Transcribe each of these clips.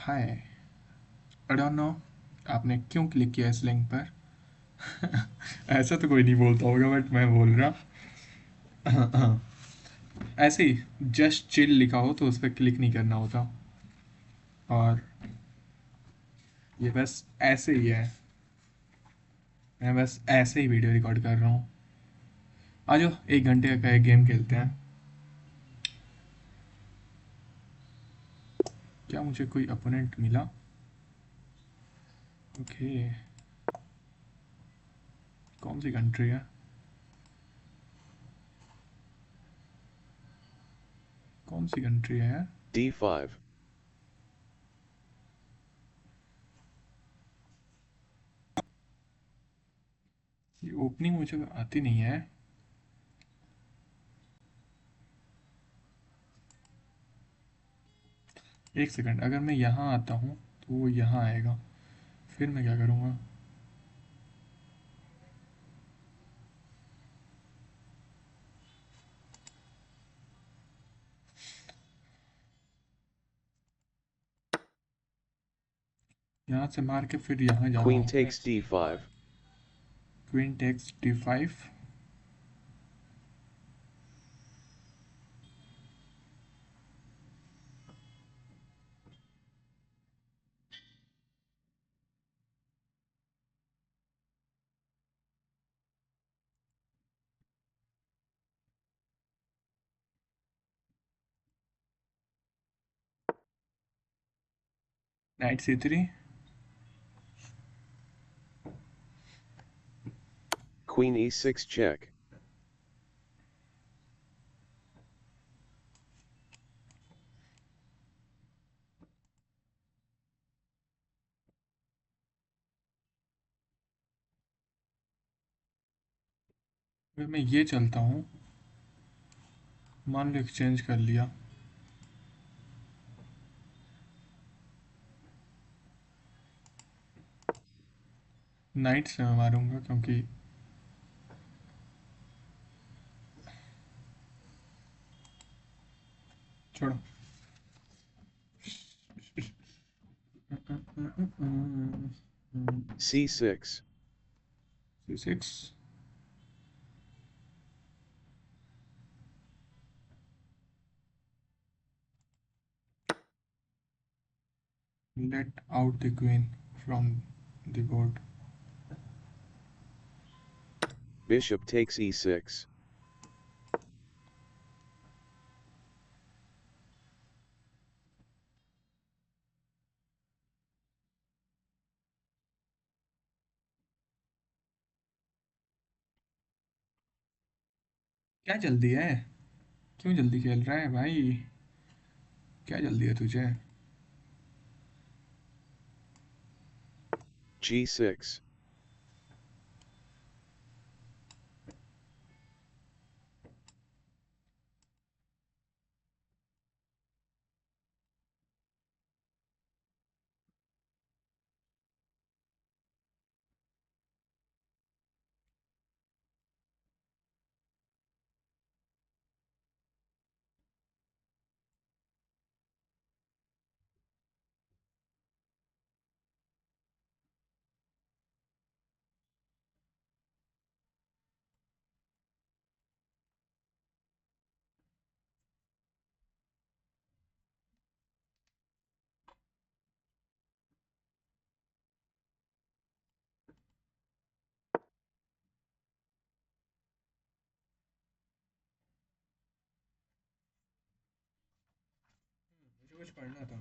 Hi. I don't know आपने क्यों click किया इस लिंक पर। ऐसा तो कोई नहीं बोलता होगा बट मैं बोल रहा। ऐसे ही जस्ट चिल लिखा हो तो उस पर क्लिक नहीं करना होता। और ये बस ऐसे ही है। मैं बस ऐसे ही वीडियो रिकॉर्ड कर रहा हूँ। आ जाओ 1 घंटे का एक गेम खेलते हैं। क्या मुझे कोई अपोनेंट मिला? ओके। कौन सी कंट्री है? कौन सी कंट्री है यार? D5. ये ओपनिंग मुझे आती नहीं है। एक सेकंड, अगर मैं यहाँ आता हूँ तो वो यहाँ आएगा, फिर मैं क्या करूँगा? यहाँ से मार के फिर यहाँ जाना Queen होगा। takes D5. Queen takes D5। Knight C3। Queen E6 check. फिर मैं ये चलता हूँ, मान लो एक्सचेंज कर लिया। नाइट से मैं मारूंगा क्योंकि छोड़ो। C6. C6। Let out the queen from the board. Bishop takes E6. क्या जल्दी है? क्यों जल्दी खेल रहा है भाई? क्या जल्दी है तुझे? G6. मुझे कुछ पढ़ना था।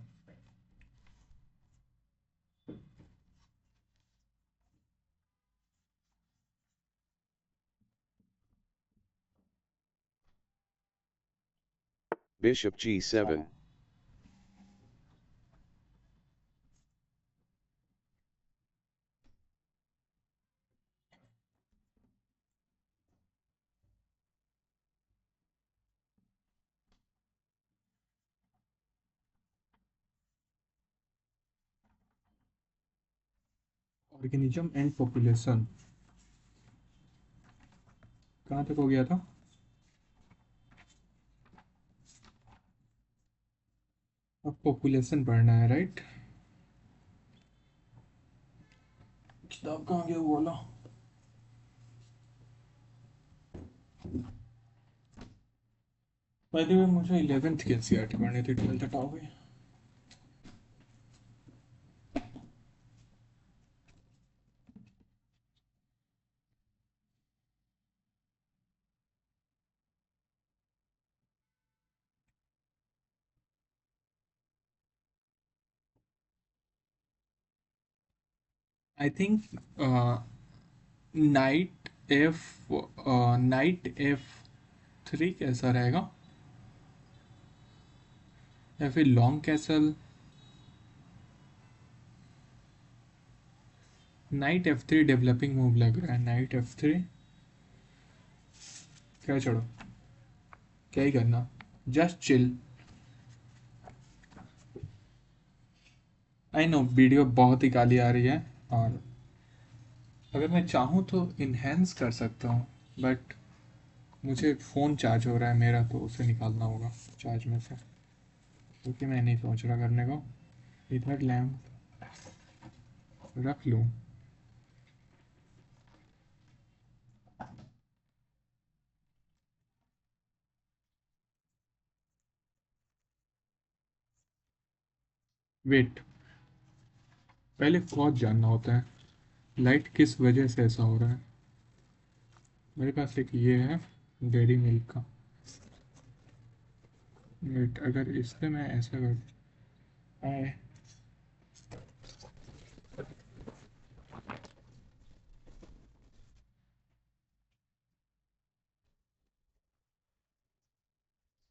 Bishop G7. Organism and population कहाँ तक हो गया था? अब पॉपुलेशन बढ़ना है, राइट? किताब कहाँ गया वो वाला? पहले मुझे 11th की एनसीईआरटी पढ़नी थी, 12th हटा हो गई। आई थिंक नाइट F3 कैसा रहेगा, या फिर long castle. Night F3 developing move लग रहा है, नाइट F3। क्या छोड़ो, क्या ही करना, just chill. I know video बहुत ही काली आ रही है, और अगर मैं चाहूँ तो इन्हेंस कर सकता हूँ, बट मुझे फ़ोन चार्ज हो रहा है मेरा, तो उसे निकालना होगा चार्ज में से, क्योंकि मैं नहीं सोच रहा करने को। इधर लैम्प रख लूँ। वेट, पहले कॉज जानना होता है, लाइट किस वजह से ऐसा हो रहा है। मेरे पास एक ये है, डेयरी मिल्क का। वेट, अगर इससे मैं ऐसा कर आए,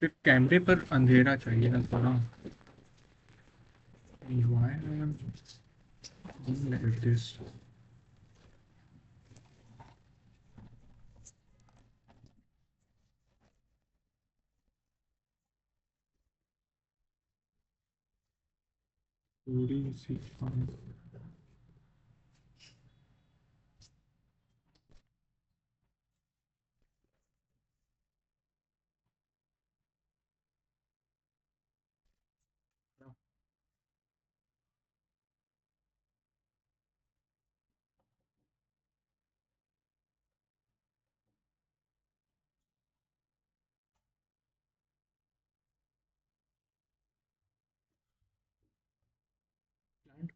सिर्फ कैमरे पर अंधेरा चाहिए ना थोड़ा। Why I am doing like this? थोड़ी सी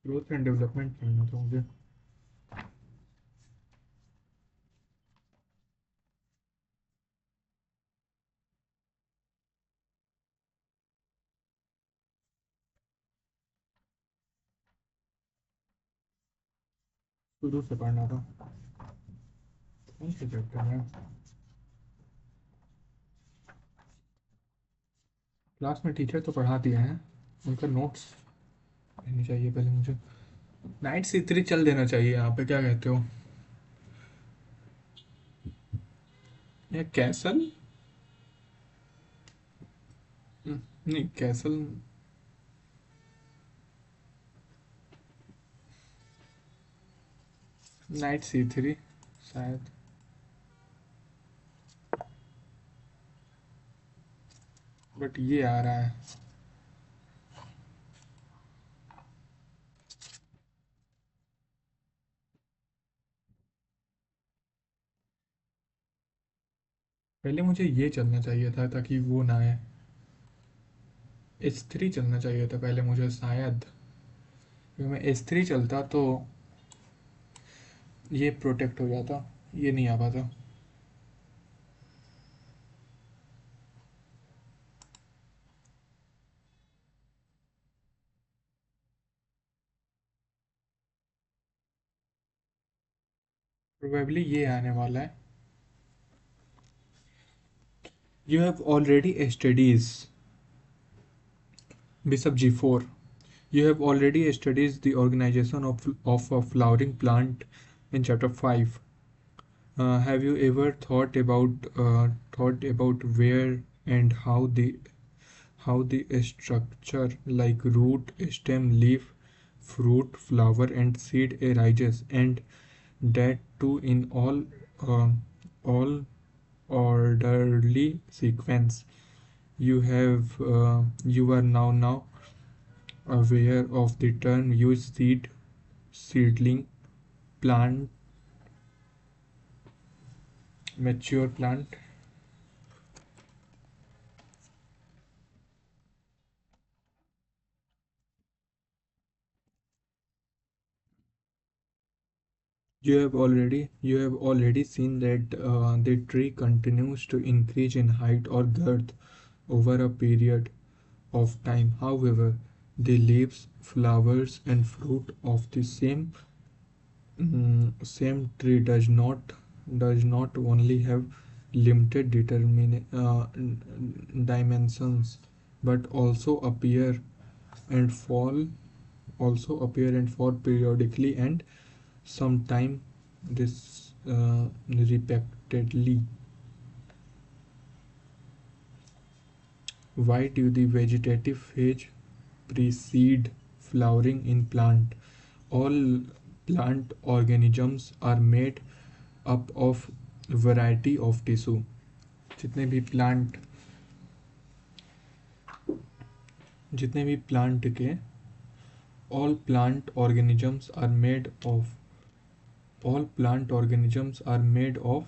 ग्रोथ एंड डेवलपमेंट करना था मुझे। शुरू से पढ़ना था। कौन से चैप्टर में? क्लास में टीचर तो पढ़ा दिए हैं, उनका नोट्स लेनी चाहिए पहले मुझे। नाइट C3 चल देना चाहिए यहाँ पे, क्या कहते हो? या कैसल? नहीं कैसल। नाइट C3 शायद, बट ये आ रहा है। पहले मुझे ये चलना चाहिए था ताकि वो ना आए। H3 चलना चाहिए था पहले मुझे शायद, क्योंकि मैं H3 चलता तो ये प्रोटेक्ट हो जाता, ये नहीं आ पाता। प्रोबेबली ये आने वाला है। You have already studies Bishop G4. You have already studied the organization of a flowering plant in chapter 5. Have you ever thought about where and how the structure like root, stem, leaf, fruit, flower, and seed arises, and that too in all orderly sequence. You are now aware of the term used seedling. plant, mature plant. You have already seen that the tree continues to increase in height or girth over a period of time. However, the leaves, flowers, and fruit of the same tree does not only have limited dimensions, but and fall appear and fall periodically, and sometime this repeatedly. Why do the vegetative phase precede flowering in plant? All plant organisms are made up of variety of tissue. जितने भी plant जितने भी plant के all plant organisms are made of all plant organisms are made of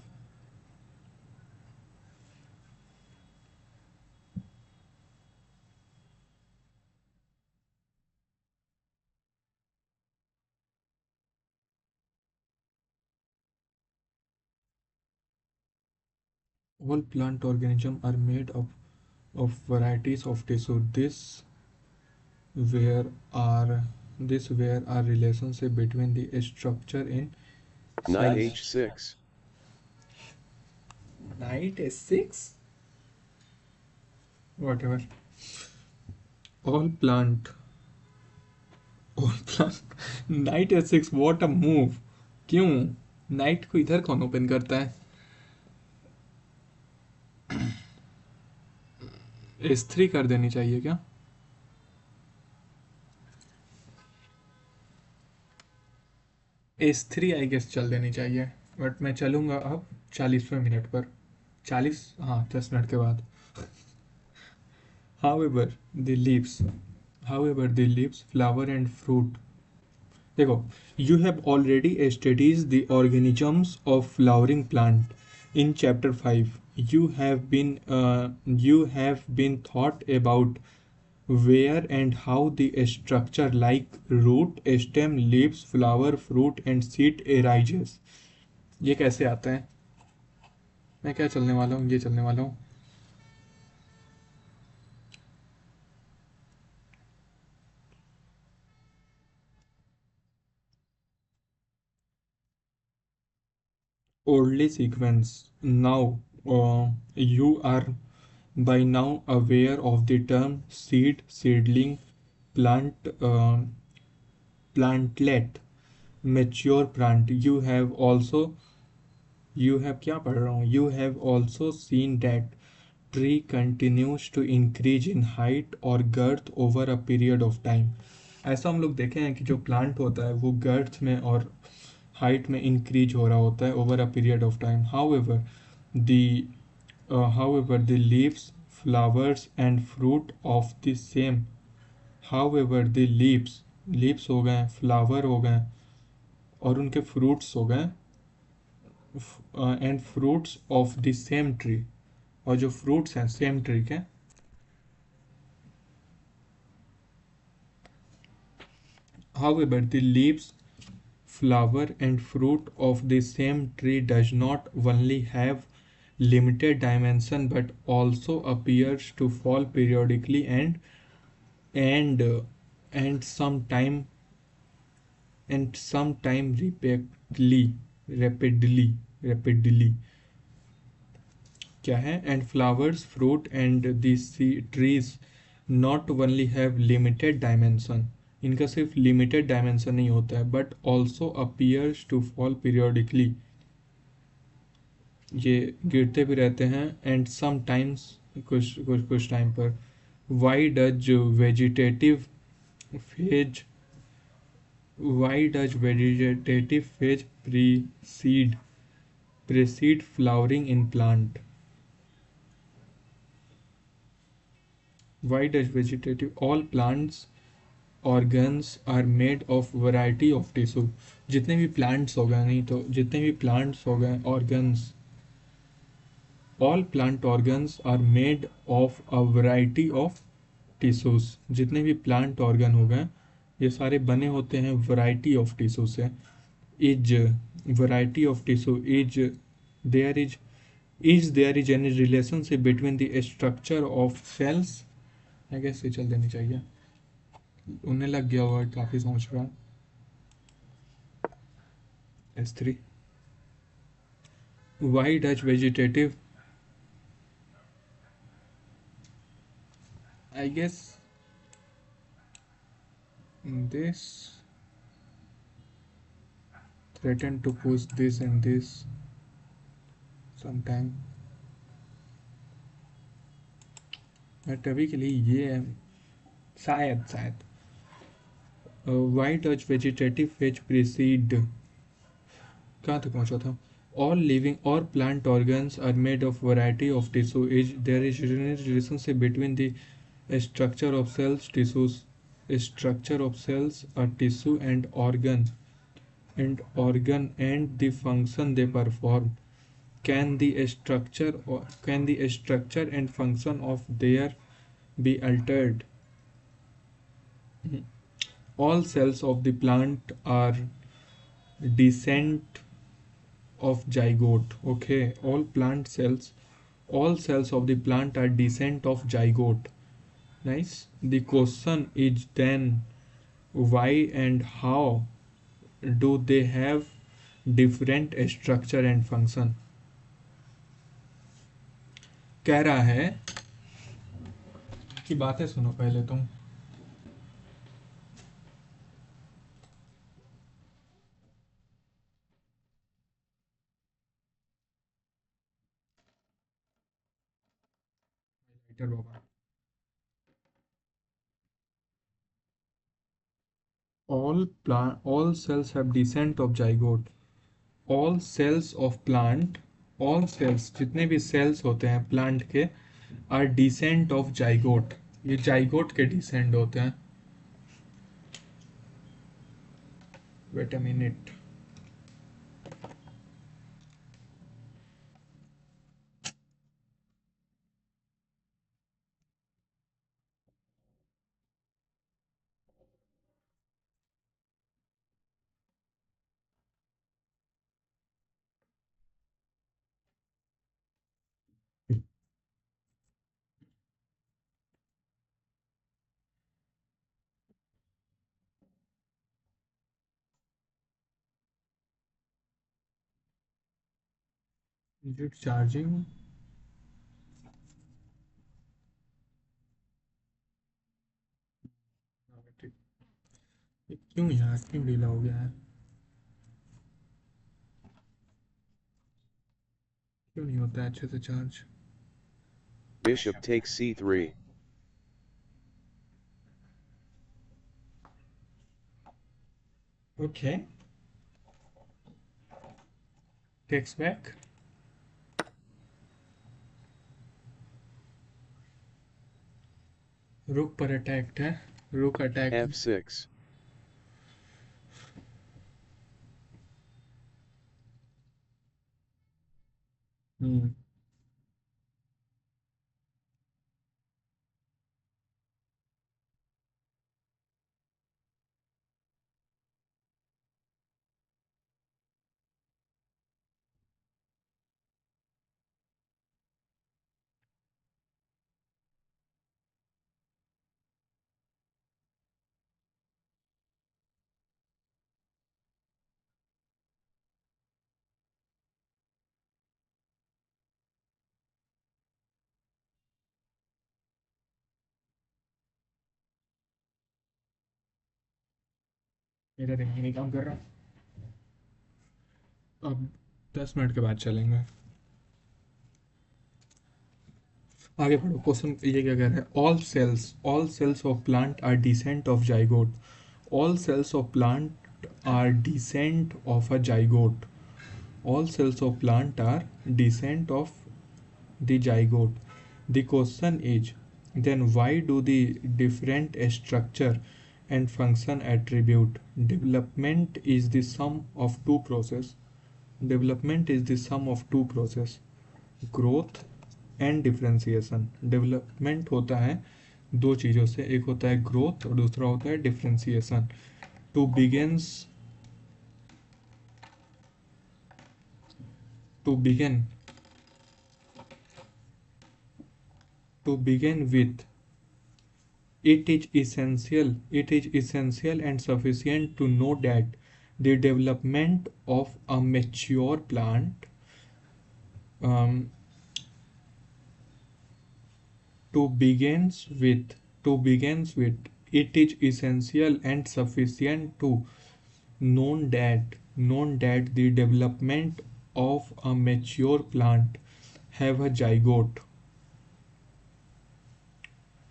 all plant organisms are made up of varieties of tissue. Where are where are relationship between the structure in Knight size. h6. Knight s6, whatever. all plant all plant Knight s6, what a move. क्यों night को इधर कौन open करता है? s3 कर देनी चाहिए क्या? s3 आई गेस चल देनी चाहिए, बट मैं चलूंगा अब 40वें मिनट पर. 40, हाँ 10 मिनट के बाद. However, the leaves, flower and fruit. देखो, you have already studied the organisms of flowering plant in chapter 5. You have been thought about where and how the structure like root, stem, leaves, flower, fruit and seed arises. ये कैसे आता है? मैं क्या चलने वाला हूँ, ये चलने वाला हूँ. Oldly sequence. Now, you are by now aware of the term seed, seedling, plant, plantlet, mature plant. You have क्या पढ़ रहा हूँ? You have also seen that tree continues to increase in height or girth over a period of time. ऐसा हम लोग देखे हैं कि जो प्लांट होता है वो गर्थ में और हाइट में इंक्रीज हो रहा होता है over a period of time. The however the leaves, flowers and fruit of the same however the leaves हो गए, फ्लावर हो गए और उनके फ्रूट्स हो गए, and fruits of the same tree. और जो फ्रूट्स हैं सेम ट्री के. However, the leaves, flower and fruit of the same tree does not only have limited dimension but also appears to fall periodically and uh, and sometime sometime rapidly. क्या है? And flowers, fruit and the trees not only have limited dimension, इनका सिर्फ limited dimension नहीं होता है, but also appears to fall periodically, ये गिरते भी रहते हैं, and sometimes कुछ टाइम पर. why does vegetative phase why does vegetative phase precede flowering in plant? Why does vegetative all plants organs are made of variety of tissue. जितने भी plants हो गए, नहीं तो जितने भी प्लांट्स हो गए organs, all plant organs are made of a variety of tissues. जितने भी प्लांट ऑर्गन हो गए ये सारे बने होते हैं वैरायटी ऑफ टिश्यू से। Is variety of tissue there is is there is any relationship between the structure of cells. I guess ये चल देनी चाहिए, उन्हें लग गया वर्ड काफ़ी सोच रहा। S3, why does vegetative, I guess this threaten to push this and this sometime, but अभी के लिए ये है शायद शायद। Why does vegetative phase precede, कहाँ तक पहुँचा था? ऑल लिविंग और plant organs are made of variety of tissue. Is there is relationship between the structure of cells, tissues, structure of cells, a tissue and organ and the function they perform. Can the structure and function of their be altered? All cells of the plant are descent of zygote. Okay, all cells of the plant are descent of zygote. Nice. The question is then why and how do they have different structure and function? कह रहा है कि बातें सुनो पहले तुम। Writer Baba, all cells have descent of zygote। all cells of plant all cells जितने भी cells होते हैं प्लांट के are descent of zygote। ये zygote के descent होते हैं। wait a minute, is it charging? क्यों यार, क्यों ढीला हो गया है, क्यों नहीं होता है अच्छे से charge? Bishop takes c3. Okay, takes back. Rook पर अटैक्ड है, रुक अटैक। f6. हम्म, मेरा दिमाग नहीं काम कर रहा। अब 10 मिनट के बाद चलेंगे, आगे बढ़ो। क्वेश्चन ये क्या कह रहा है? All cells of plant are descent of zygote. All cells of plant are descent of a zygote. All cells of plant are descent of the zygote. The question is then why do the different structure and function attribute. Development is the sum of two process. Development is the sum of two process, growth and differentiation. Development होता है दो चीज़ों से, एक होता है growth और दूसरा होता है differentiation. To begins to begin to begin with it is essential and sufficient to know that the development of a mature plant um, to begins with it is essential and sufficient to known that the development of a mature plant have a zygote.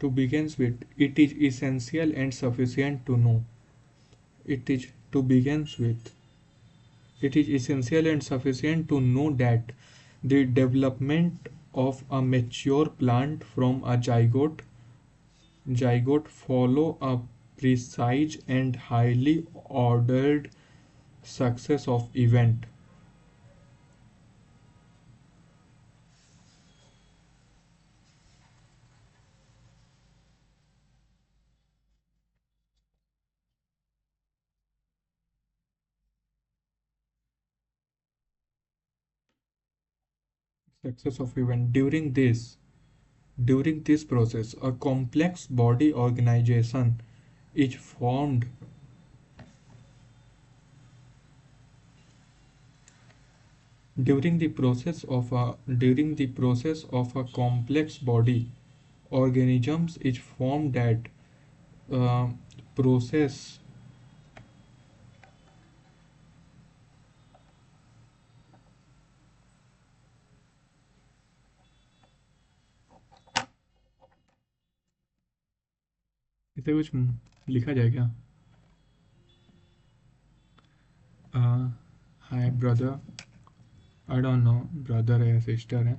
To begins with it is essential and sufficient to know it is to begins with it is essential and sufficient to know that the development of a mature plant from a zygote follow a precise and highly ordered success of event. During this process a complex body organization is formed. During the process of a complex body organisms is formed that uh, process इसे कुछ लिखा जाए क्या? Hi brother, I don't know brother है sister है.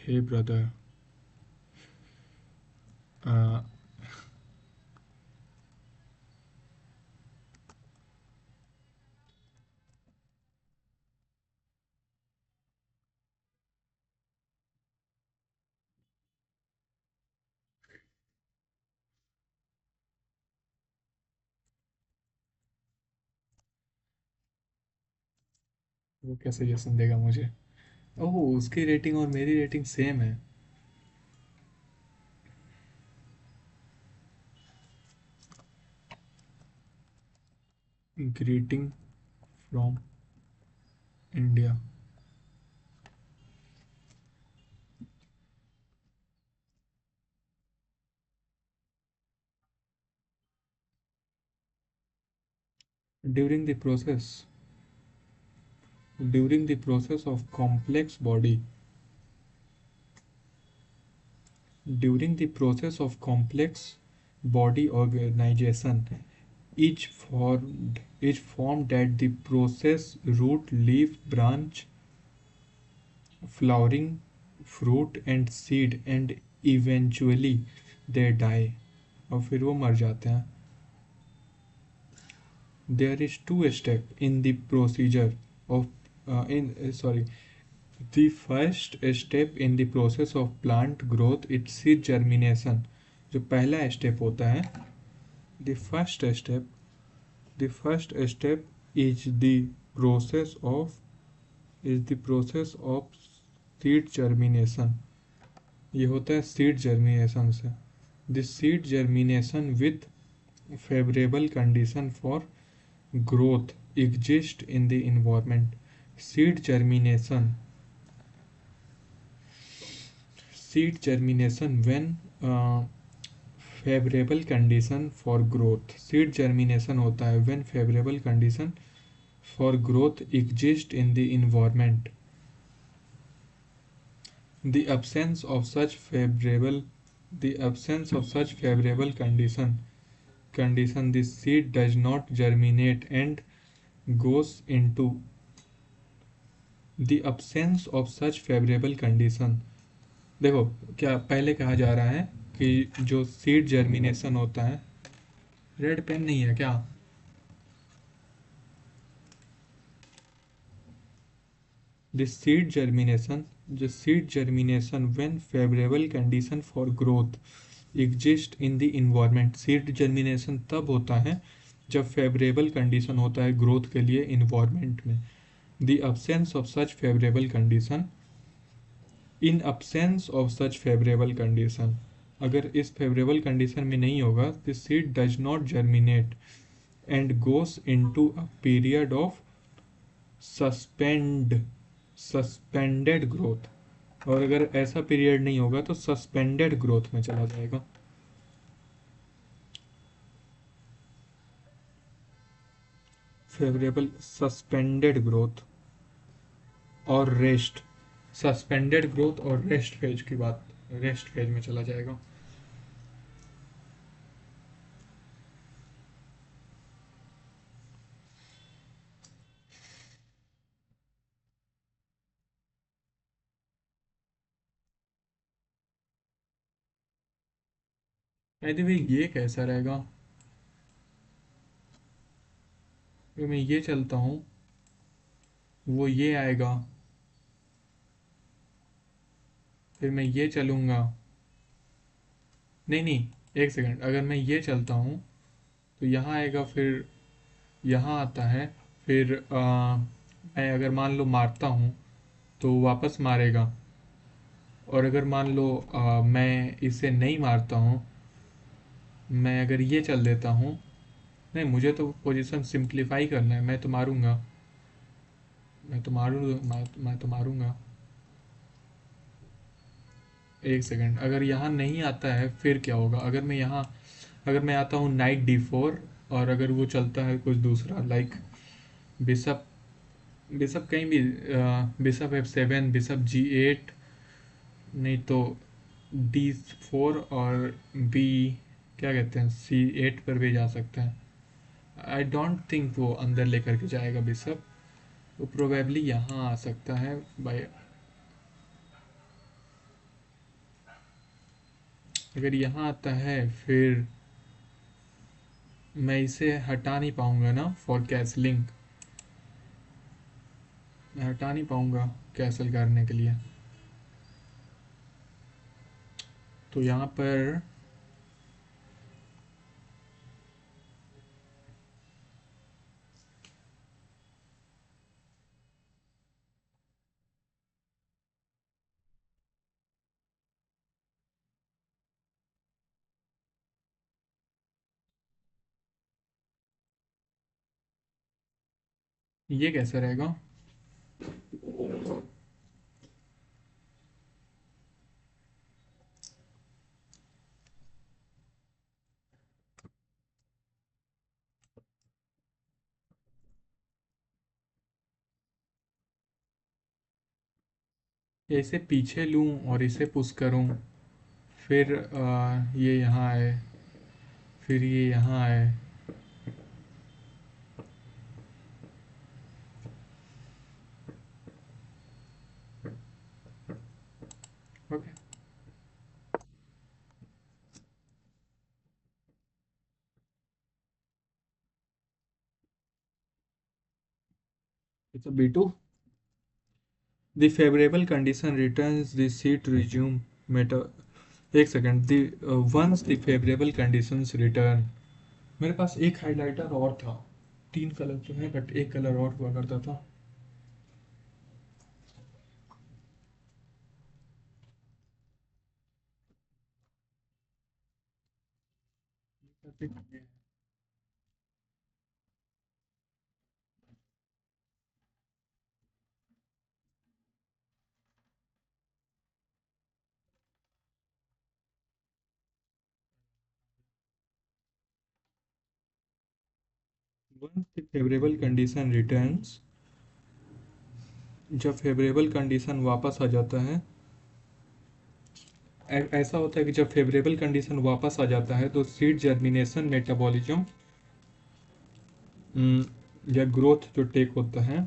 हे brother, वो क्या suggestion देगा मुझे? ओह, उसकी रेटिंग और मेरी रेटिंग सेम है. Greeting from India. During the process during the process of complex body during the process of complex body organization each formed at the process root leaf branch flowering fruit and seed and eventually they die. और फिर वो मर जाते हैं. There is two step in the procedure of in sorry the first step in the process of plant growth is seed germination. जो पहला step होता है, the first step is the process of seed germination. ये होता है seed germination से. The seed germination with favorable condition for growth exist in the environment. Seed germination when favorable condition for growth. Seed germination होता है when favorable condition for growth exist in the environment. The absence of such favorable condition the seed does not germinate and goes into the absence of such favorable condition. देखो क्या पहले कहा जा रहा है कि जो सीड जर्मिनेशन होता है, रेड पेन नहीं है क्या? The seed germination when favorable condition for growth exist in the environment. Seed germination तब होता है जब फेवरेबल कंडीशन होता है ग्रोथ के लिए इन्वायरमेंट में. The absence of such favorable condition, in absence of such favorable condition, अगर इस फेवरेबल कंडीशन में नहीं होगा, the seed does not germinate and goes into a period of suspend suspended growth. और अगर ऐसा पीरियड नहीं होगा तो सस्पेंडेड ग्रोथ में चला जाएगा. फेवरेबल सस्पेंडेड ग्रोथ और रेस्ट, सस्पेंडेड ग्रोथ और रेस्ट फेज की बात, रेस्ट फेज में चला जाएगा. कहते भाई ये कैसा रहेगा, फिर मैं ये चलता हूँ, वो ये आएगा, फिर मैं ये चलूँगा. नहीं नहीं, एक सेकंड, अगर मैं ये चलता हूँ तो यहाँ आएगा, फिर यहाँ आता है, फिर मैं अगर मान लो मारता हूँ तो वापस मारेगा. और अगर मान लो मैं इसे नहीं मारता हूँ, मैं अगर ये चल देता हूँ, नहीं मुझे तो पोजीशन सिंप्लीफाई करना है, मैं तो मारूंगा, मैं तो मारूंगा. एक सेकंड, अगर यहाँ नहीं आता है फिर क्या होगा, अगर मैं यहाँ, अगर मैं आता हूँ नाइट D4, और अगर वो चलता है कुछ दूसरा लाइक बिशप, बिशप कहीं भी, बिशप F7, बिशप G8, नहीं तो D4 और बी, क्या कहते हैं, C8 पर भी जा सकते हैं. आई डोंट थिंक वो अंदर लेकर के जाएगा बिशप, वो प्रोबेबली यहाँ आ सकता है बाय, अगर यहाँ आता है फिर मैं इसे हटा नहीं पाऊंगा ना फॉर कैसलिंग, मैं हटा नहीं पाऊंगा कैसल करने के लिए. तो यहाँ पर ये कैसे रहेगा, इसे पीछे लूँ और इसे पुश करूँ, फिर ये यहाँ आए, फिर ये यहाँ आए. Okay, it's a B2. The favorable condition returns the seat resume meta. एक second, once the favorable conditions return, मेरे पास एक हाइलाइटर और था, तीन कलर तो है बट एक कलर और हुआ करता था. once the favorable condition returns, जब फेवरेबल कंडीशन वापस आ जाता है, ऐसा होता है कि जब फेवरेबल कंडीशन वापस आ जाता है तो सीड जर्मिनेशन मेटाबॉलिज्म या ग्रोथ जो टेक होता है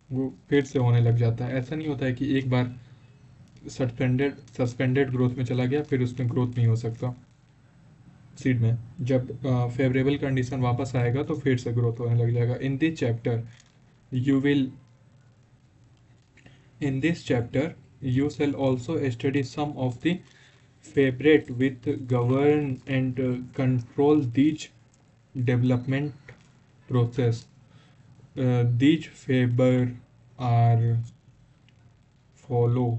वो फिर से होने लग जाता है. ऐसा नहीं होता है कि एक बार सस्पेंडेड ग्रोथ में चला गया, फिर उसमें ग्रोथ नहीं हो सकता सीड में। जब फेवरेबल कंडीशन वापस आएगा तो फिर से ग्रोथ होने लग जाएगा। You will in this chapter you shall also study some of the favorite with govern and control these development process. These favor are follow.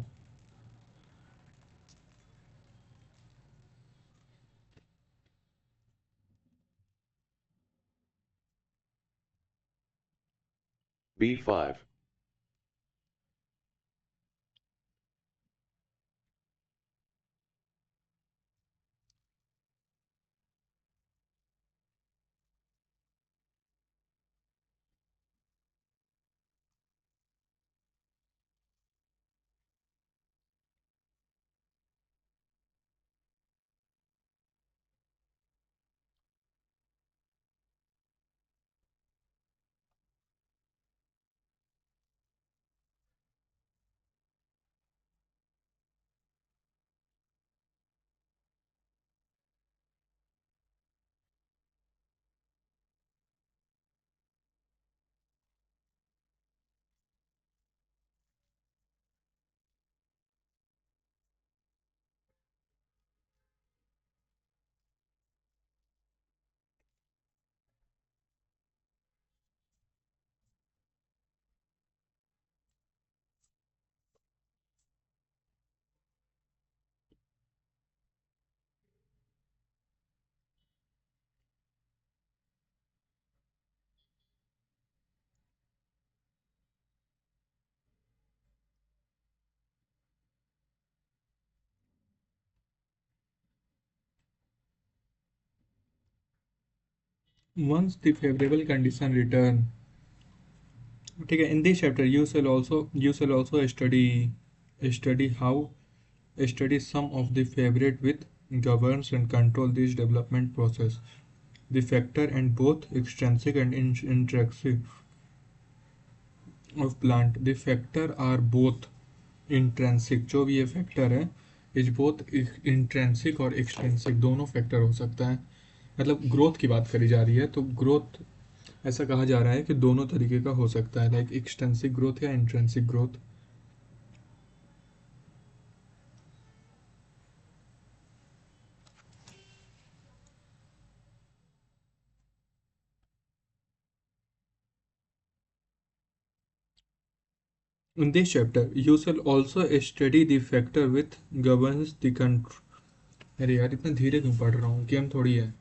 B5. Once the favorable condition return, ठीक है, in this chapter you shall also study how study some of the favorite with governs and control this development process. The factor and both extrinsic and intrinsic of plant. The factor are both intrinsic, जो भी ये factor है is both intrinsic और extrinsic, दोनों factor हो सकता है। मतलब ग्रोथ की बात करी जा रही है तो ग्रोथ ऐसा कहा जा रहा है कि दोनों तरीके का हो सकता है, लाइक एक्सटेंसिक ग्रोथ या intrinsic growth. In this chapter, you shall also study the factor with governs the control। अरे यार इतना धीरे क्यों पढ़ रहा हूँ, गेम थोड़ी है।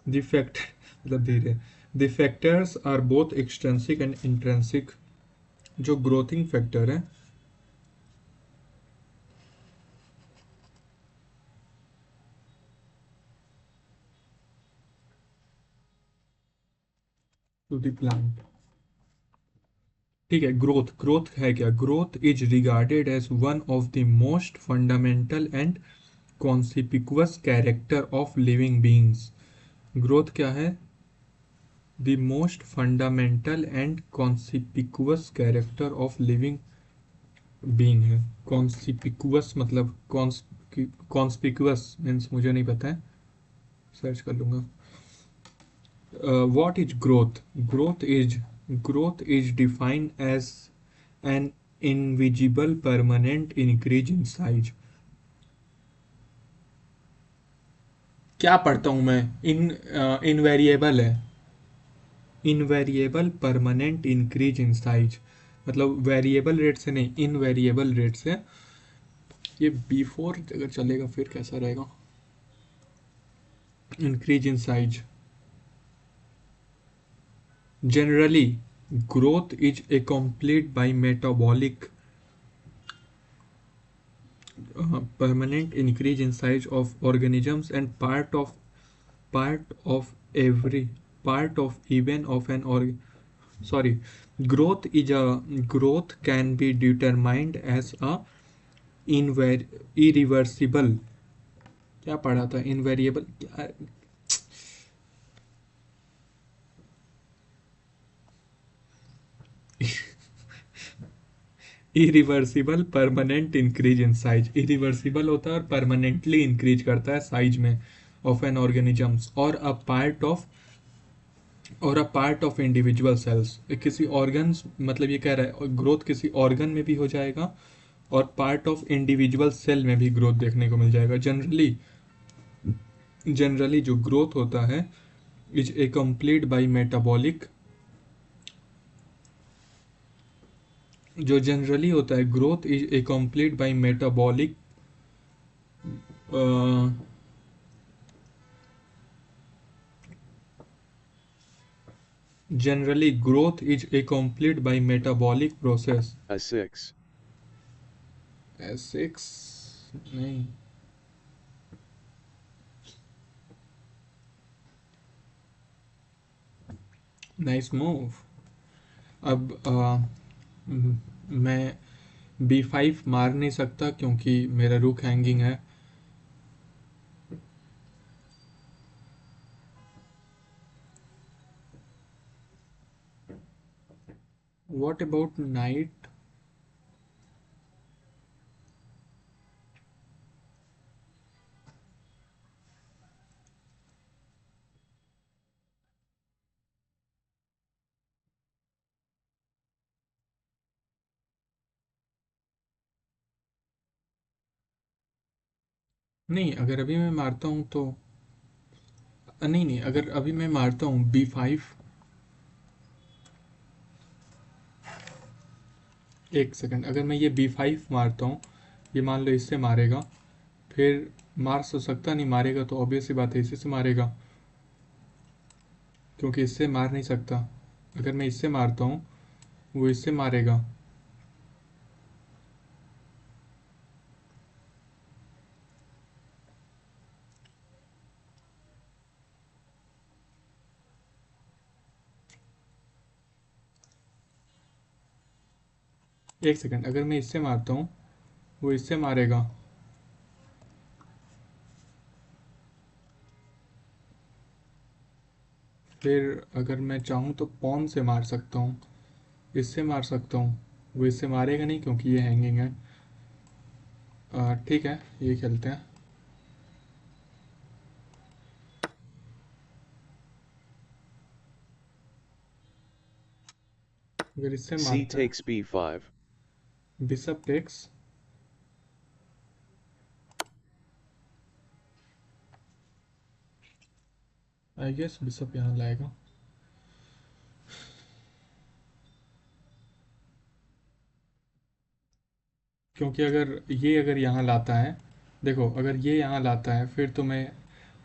The fact मतलब धीरे। The factors are both extrinsic and intrinsic। जो ग्रोथिंग फैक्टर है टू द प्लांट, ठीक है। ग्रोथ ग्रोथ है क्या? Growth is regarded as one of the most fundamental and conspicuous character of living beings. Growth क्या है? The most fundamental and conspicuous character of living being है। Conspicuous मतलब conspicuous means मुझे नहीं पता है, सर्च कर लूंगा। What is growth? Growth is defined as an invisible permanent increase in size। क्या पढ़ता हूँ मैं? इनवेरिएबल है, invariable permanent increase in size, मतलब वेरिएबल रेट से नहीं, इनवेरिएबल रेट से। ये बिफोर अगर चलेगा फिर कैसा रहेगा? Increase in size. Generally, growth is accompanied by metabolic permanent increase in size of organisms and part of every part of even of an org sorry growth can be determined as a irreversible, क्या पढ़ा था? Invariable. Irreversible permanent increase in size, irreversible होता है और permanently increase करता है size में of N organisms और a part of individual cells. किसी ऑर्गन्स, मतलब ये कह रहा है ग्रोथ किसी ऑर्गन में भी हो जाएगा और पार्ट ऑफ इंडिविजुअल सेल में भी ग्रोथ देखने को मिल जाएगा। जनरली जो ग्रोथ होता है is a complete by metabolic, जो जनरली होता है growth is a complete by metabolic, generally growth is accompanied by metabolic process। A 6. S6 नहीं, नाइस मूव। अब मैं B5 मार नहीं सकता क्योंकि मेरा रुक हैंगिंग है। What about night? नहीं, अगर अभी मैं मारता हूँ तो नहीं नहीं, अगर अभी मैं मारता हूँ B5, एक सेकंड, अगर मैं ये B5 मारता हूँ, ये मान लो इससे मारेगा, फिर मार तो सकता नहीं, मारेगा तो ऑब्वियस सी बात है इसी से मारेगा, क्योंकि इससे मार नहीं सकता। अगर मैं इससे मारता हूँ वो इससे मारेगा। एक सेकंड, अगर मैं इससे मारता हूँ वो इससे मारेगा, फिर अगर मैं चाहूँ तो पॉन से मार सकता हूँ, इससे मार सकता हूँ, वो इससे मारेगा नहीं क्योंकि ये हैंगिंग है। ठीक है, ये खेलते हैं। अगर इससे C मारता है, takes B5. Bishop takes, I guess bishop यहाँ लाएगा, क्योंकि अगर यहाँ लाता है, देखो अगर ये यहाँ लाता है फिर तो मैं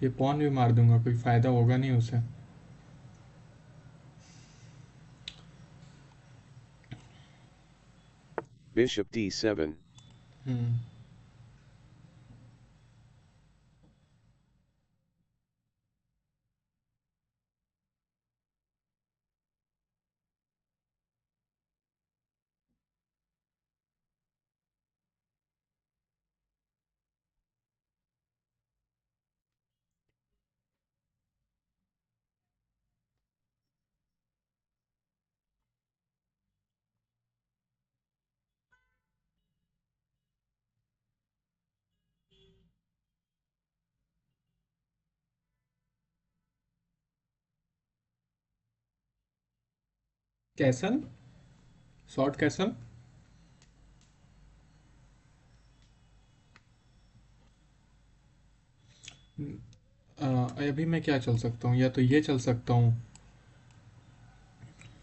ये पॉन भी मार दूंगा, कोई फ़ायदा होगा नहीं उसे। Bishop D7. हम्म, कैसल, शॉर्ट कैसल। अभी मैं क्या चल सकता हूँ, या तो ये चल सकता हूँ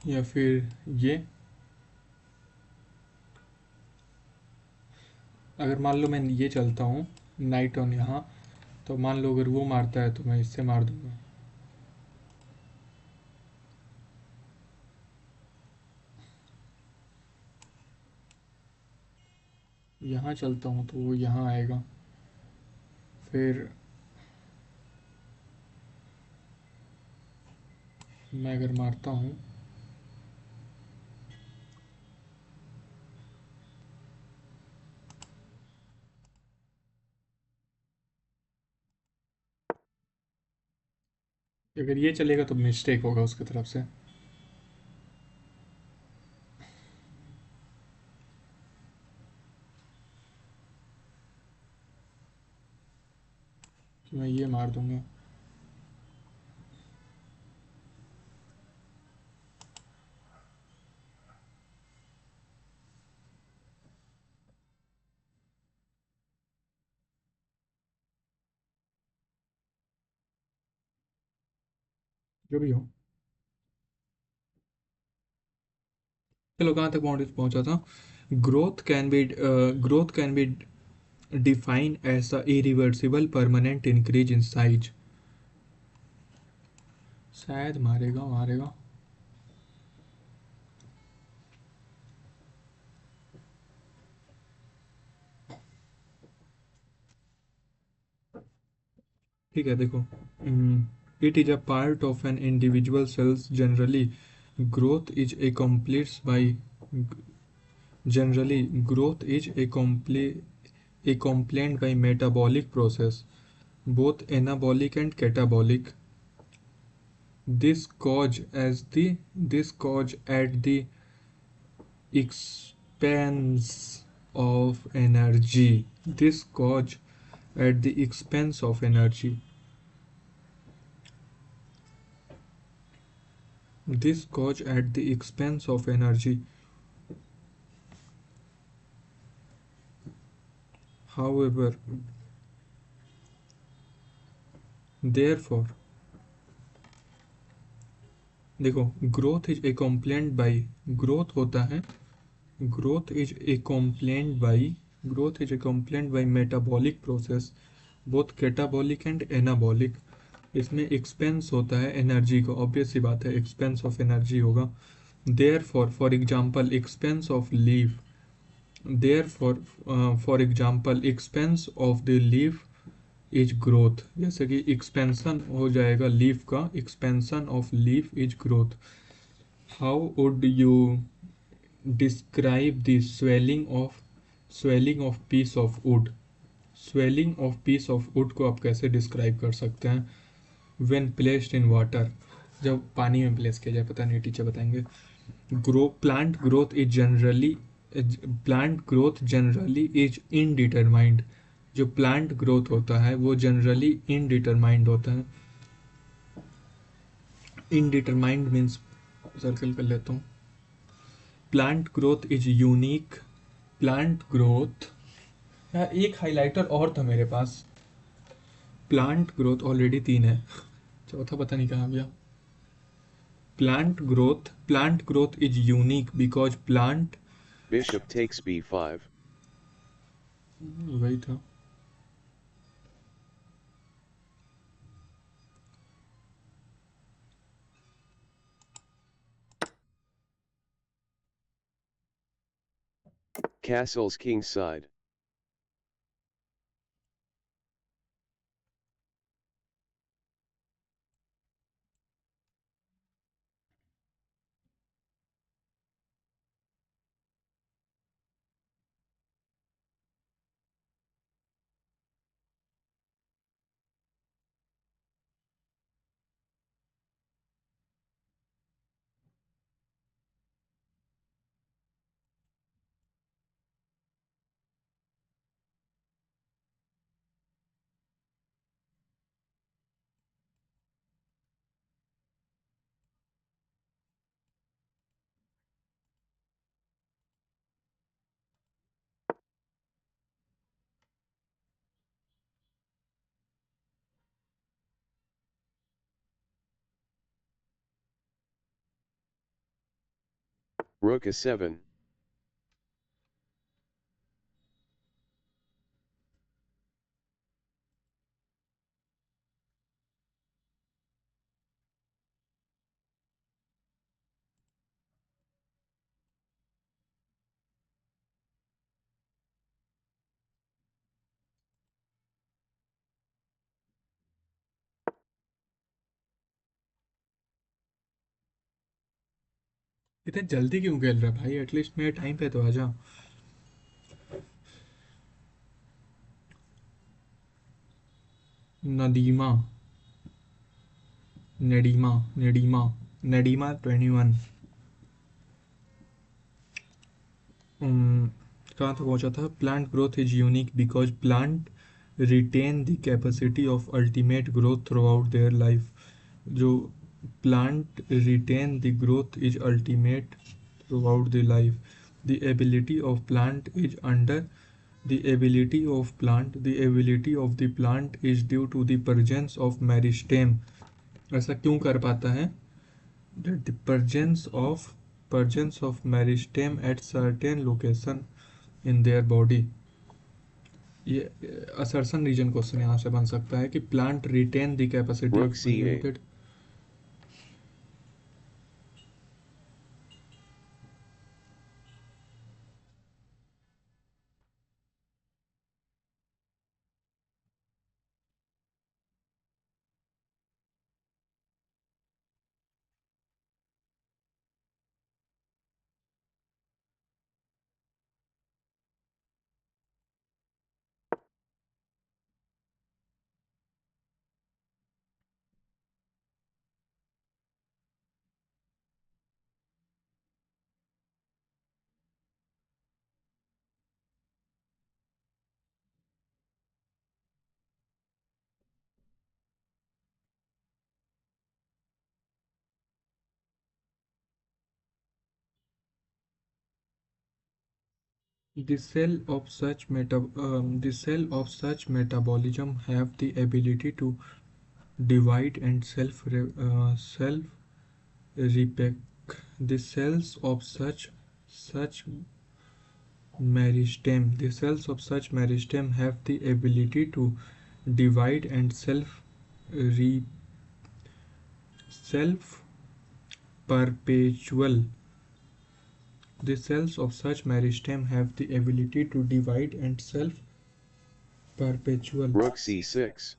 या फिर ये। अगर मान लो मैं ये चलता हूँ नाइट ऑन यहाँ, तो मान लो अगर वो मारता है तो मैं इससे मार दूंगा। यहाँ चलता हूँ तो वो यहाँ आएगा, फिर मैं अगर मारता हूँ, अगर ये चलेगा तो मिस्टेक होगा उसकी तरफ से। मार दूंगा। जो भी हो। चलो कहाँ तक पहुंचा था। Growth can be defined as the irreversible permanent increase in size। शायद मारेगा मारेगा। ठीक है देखो। It is a part of an individual cells generally. Growth is accomplished by generally growth is accompanied by metabolic process, both anabolic and catabolic. This cause at the expense of energy. This cause at the expense of energy. This cause at the expense of energy. However, therefore, देखो, growth is accompanied by, growth होता है, growth is accompanied by, growth is accompanied by metabolic process, both catabolic and anabolic. इसमें expense होता है energy का, obvious सी बात है एक्सपेंस ऑफ एनर्जी होगा। Therefore example expense of leave, therefore example expense of the leave is growth. जैसे कि एक्सपेंशन हो जाएगा लीफ का, expansion of leaf is growth. How would you describe the swelling of peace of would. Swelling of peace of would को आप कैसे describe कर सकते हैं। व्हेन प्लेस्ड इन वाटर, जब पानी में प्लेस किया जाए, पता नहीं टीचर बताएंगे। Plant growth is generally, plant growth generally is indeterminate. जो प्लांट ग्रोथ होता है वो जनरली इनडिटरमाइंड होता है। इनडिटरमाइंड मीन्स, सर्कल कर लेता हूँ। Plant growth is unique. Plant growth, यार एक हाइलाइटर और था मेरे पास। प्लांट ग्रोथ ऑलरेडी 3 है, चौथा पता नहीं कहाँ गया। Plant growth is unique because plant, Bishop takes b5. वही था। Castle's king's side. Rook a7. इतने जल्दी क्यों खेल रहा है भाई, एटलीस्ट मेरे टाइम पे तो आ जा। नदीमा, नेडीमा, नेडीमा, नेडीमा 21। कहाँ तक पहुँचा था। Plant growth is unique because plant retain the capacity of ultimate growth throughout their life. जो plant retain the growth is ultimate throughout the life. The ability of plant is under the ability of the plant is due to the presence of meristem. ऐसा क्यों कर पाता है? That the presence of meristem at certain location in their body. ये assertion reason question यहाँ से बन सकता है कि plant retain the capacity Rook of c8. Unlimited. The cell of such metabolism have the ability to divide and self repack. The cells of such meristem have the ability to divide and self perpetual. The cells of such meristem have the ability to divide and self perpetual. Rook c6.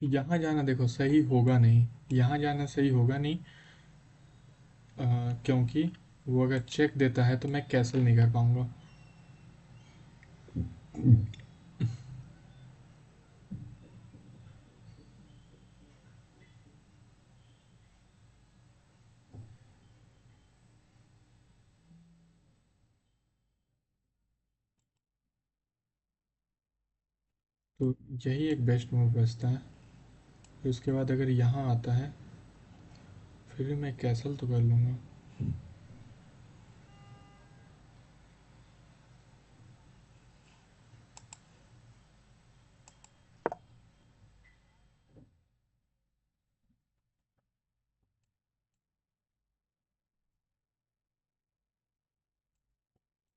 यहाँ जाना देखो सही होगा नहीं, यहाँ जाना सही होगा नहीं, क्योंकि वो अगर चेक देता है तो मैं कैंसिल नहीं कर पाऊंगा. तो यही एक बेस्ट मूव बचता है. फिर उसके बाद अगर यहाँ आता है फिर भी मैं कैंसिल तो कर लूँगा.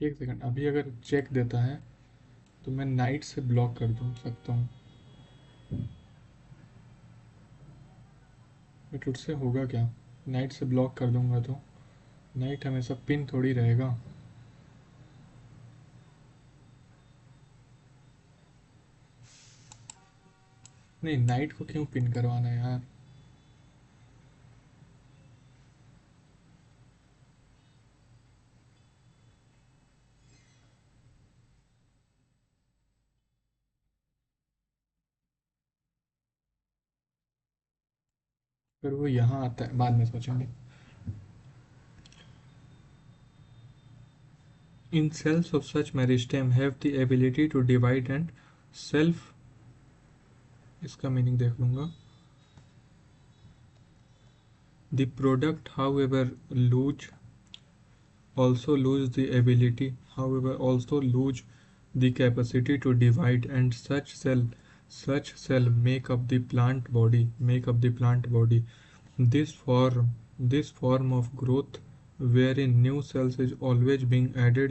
एक सेकंड, अभी अगर चेक देता है तो मैं नाइट से ब्लॉक कर दूँ सकता हूँ, बट उससे होगा क्या? नाइट से ब्लॉक कर दूंगा तो नाइट हमेशा पिन थोड़ी रहेगा. नहीं, नाइट को क्यों पिन करवाना है यार? फिर वो यहाँ आता है, बाद में सोचेंगे. इन cells of such meristem have the ability to divide and self. इसका मीनिंग देख लूंगा. The product however lose the ability, however also lose the capacity to divide, and such cell make up the plant body. This form of growth wherein new cells is always being added,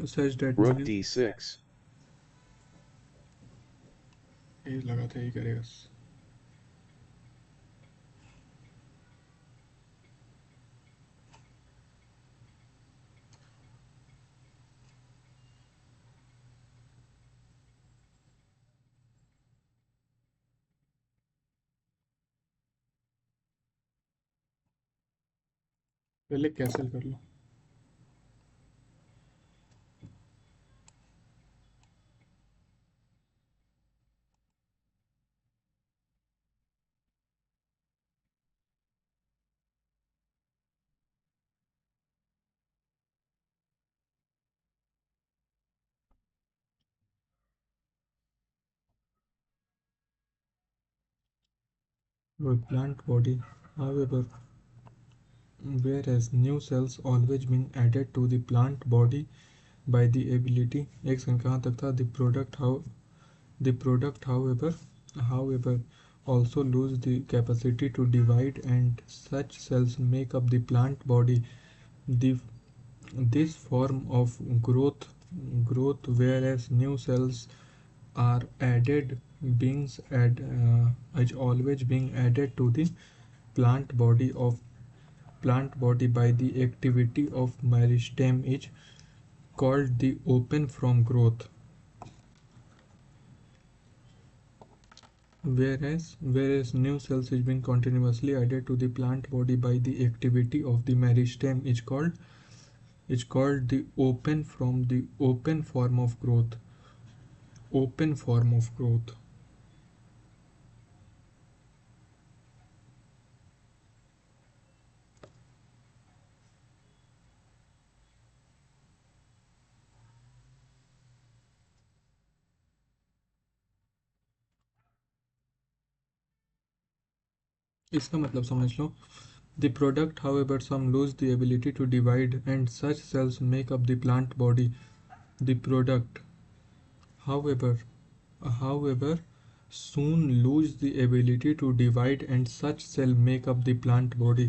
such that Rook new. d6. ये लगा था, यही करेगा. पहले cancel कर लो। With plant body, however, whereas new cells always being added to the plant body by the ability, एक second कहाँ तक था, the product however also lose the capacity to divide, and such cells make up the plant body. The this form of growth whereas new cells are added beings is always being added to the plant body of plant body by the activity of meristem is called the open from growth. Whereas new cells is being continuously added to the plant body by the activity of the meristem is called the open form of growth. Open form of growth. इसका मतलब समझ लो. The product, however, some lose the ability to divide, and such cells make up the plant body. The product, however, soon lose the ability to divide, and such cell make up the plant body.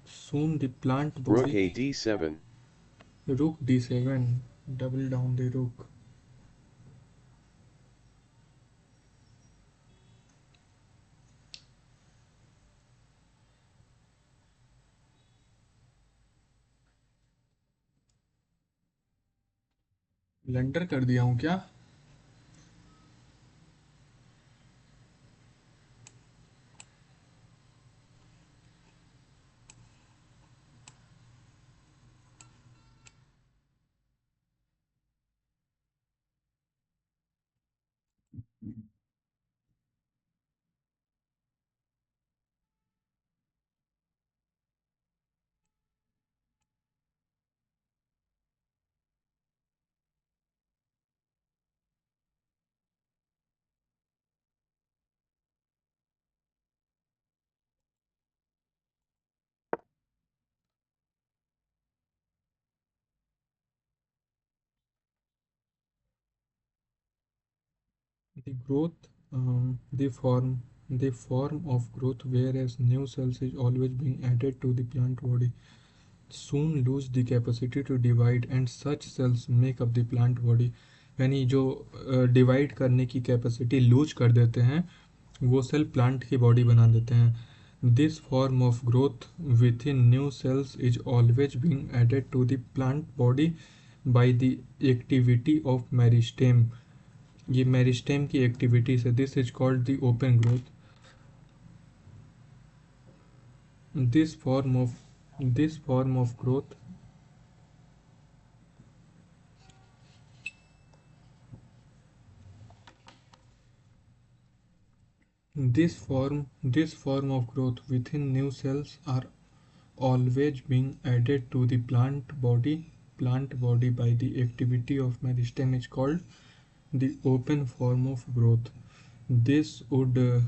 Soon the plant Rook body. a d7. Rook d7. Double down the rook. Blunder कर दिया हूँ क्या? The growth, the form of growth whereas new cells is always being added to the plant body soon lose the capacity to divide, and such cells make up the plant body. यानी जो divide करने की capacity loose कर देते हैं वो cell plant की body बना देते हैं. This form of growth within new cells is always being added to the plant body by the activity of meristem. ये मेरिस्टेम की एक्टिविटी से this is called the open growth. This form of this form of growth this form of growth within new cells are always being added to the plant body by the activity of meristem is called the open form of growth. This would uh,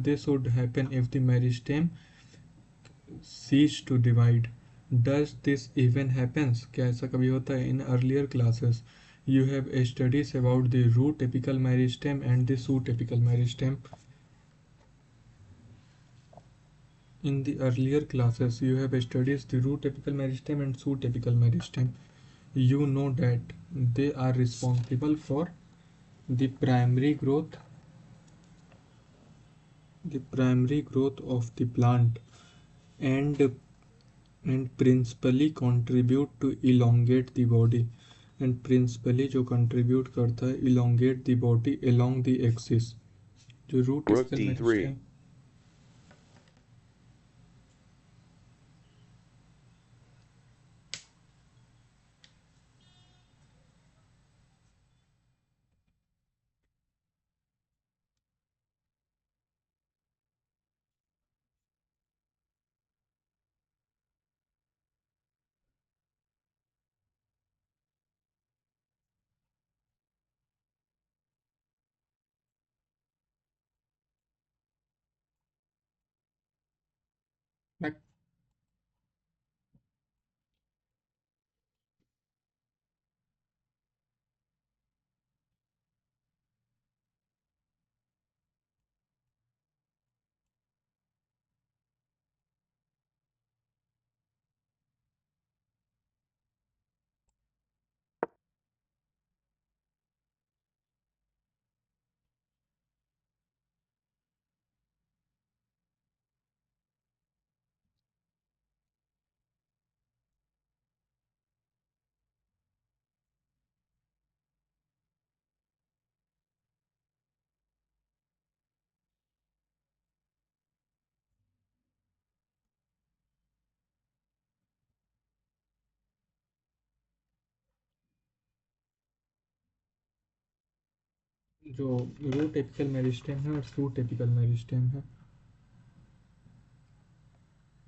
this would happen if the meristem cease to divide. Does this even happens? क्या ऐसा कभी होता है? In earlier classes you have studies about the root apical meristem and the shoot apical meristem. In the earlier classes you have studied the root apical meristem and shoot apical meristem. You know that they are responsible for the primary growth of the plant, and principally contribute to elongate the body, and principally जो contribute करता है elongate the body along the axis. जो root Rook apical d3. meristem like जो रो typical meristem है और सू typical meristem है,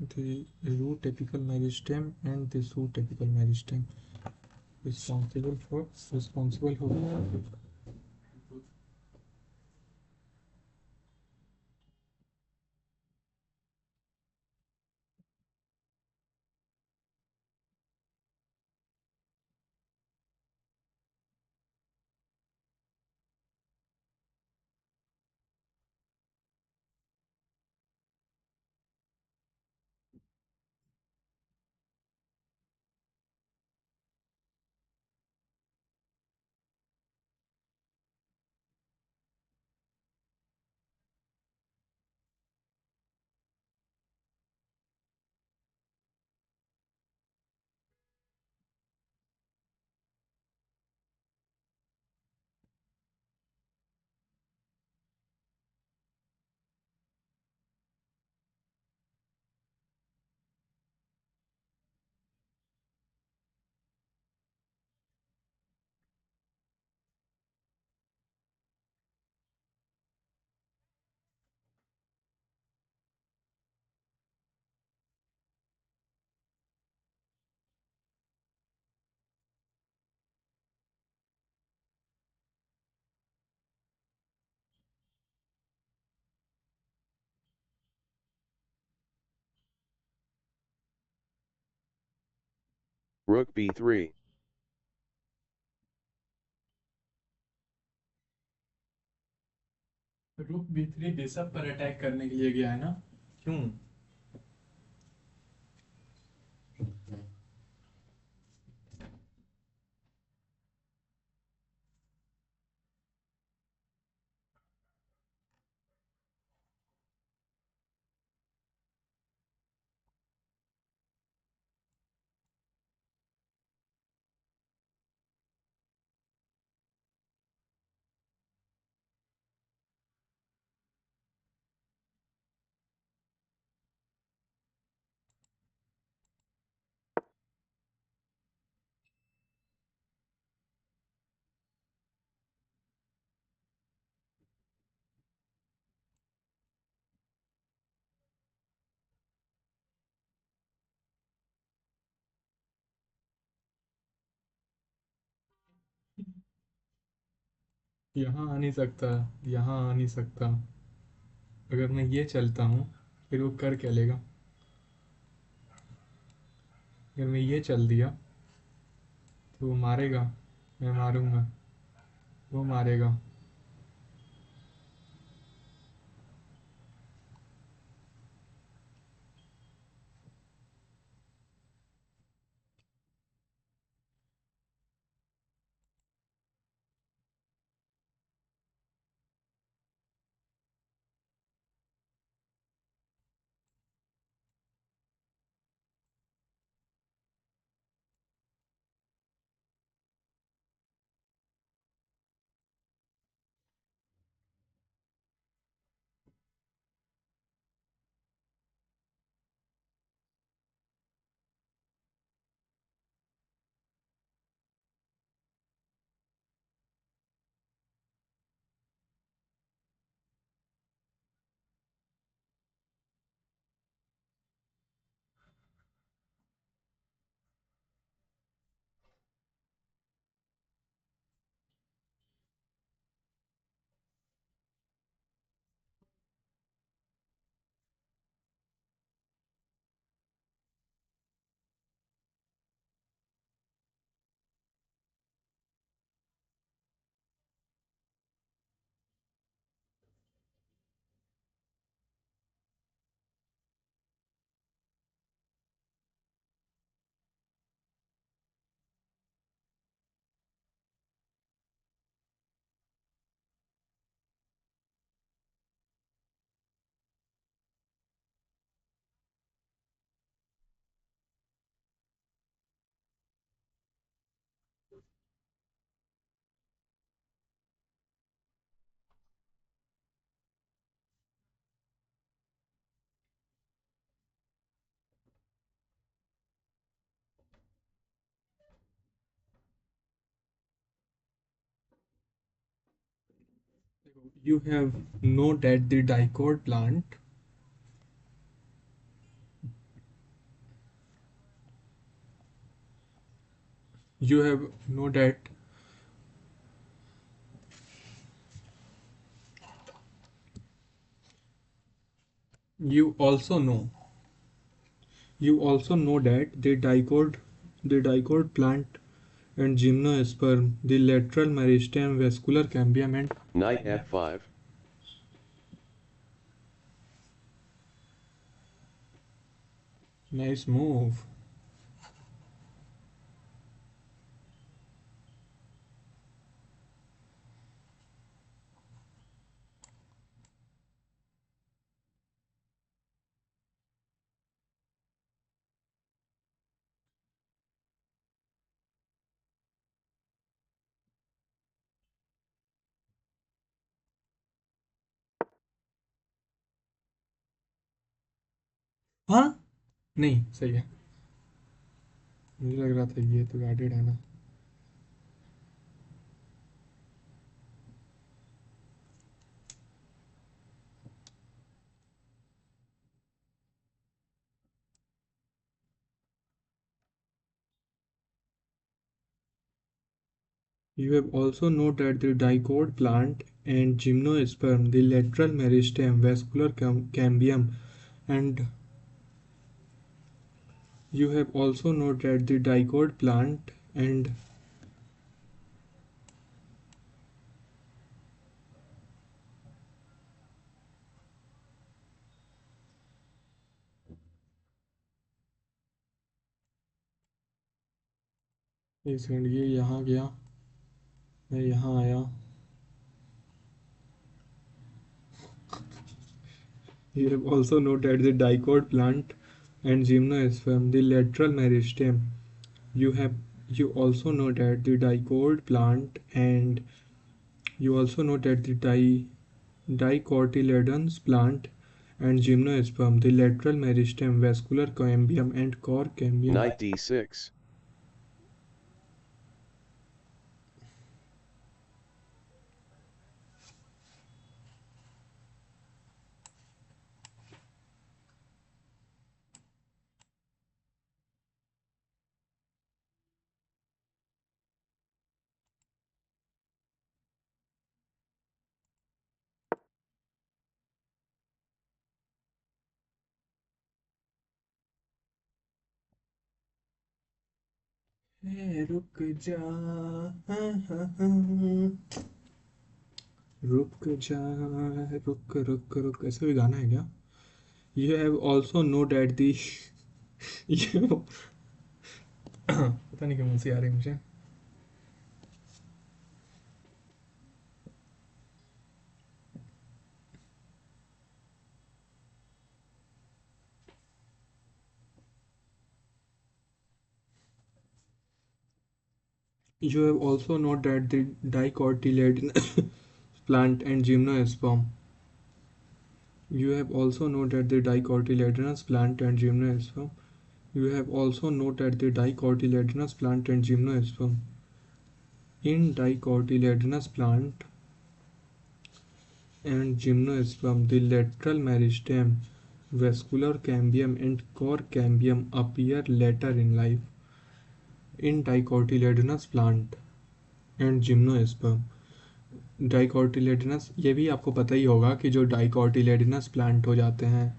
the root-apical meristem and the shoot-apical meristem responsible हो गया। Rook b3. रुक b3 बिशप पर अटैक करने के लिए गया है ना? क्यों? यहाँ आ नहीं सकता, यहाँ आ नहीं सकता। अगर मैं ये चलता हूँ फिर वो कर क्या लेगा? अगर मैं ये चल दिया तो वो मारेगा, मैं मारूंगा, वो मारेगा। You have know that the dicot plant you have know that you also know that the dicot plant and gymnosperm, the lateral meristem, vascular cambium, and Knight f5. nice move. हाँ नहीं सही है, मुझे लग रहा था ये तो गार्डेड है ना. You have also noted that the dicot plant and gymnosperm, the lateral meristem, vascular cambium, and you have also noted the dicot plant and एक सेकंड, ये यहाँ गया, मैं यहाँ आया. You have also noted the dicot plant and gymnosperm, the lateral meristem. You also noted the dicot plant and you also noted the dicotyledons plant and gymnosperm, the lateral meristem, vascular cambium, and core cambium. Knight d6. रुक जा, हाँ, हाँ, हाँ. रुक जा, रुक रुक रुक, ऐसा भी गाना है क्या? You have also noted the you पता नहीं क्यों हंसी आ रही मुझे. You have also noted the dicotyledonous plant and gymnosperm. You have also noted the dicotyledonous plant and gymnosperm. You have also noted the dicotyledonous plant and gymnosperm. In dicotyledonous plant and gymnosperm, the lateral meristem, vascular cambium, and core cambium appear later in life. In dicotyledonous plant and gymnosperm, डाइकोटिलेडनस, ये भी आपको पता ही होगा कि जो डाइकोटिलेडनस plant हो जाते हैं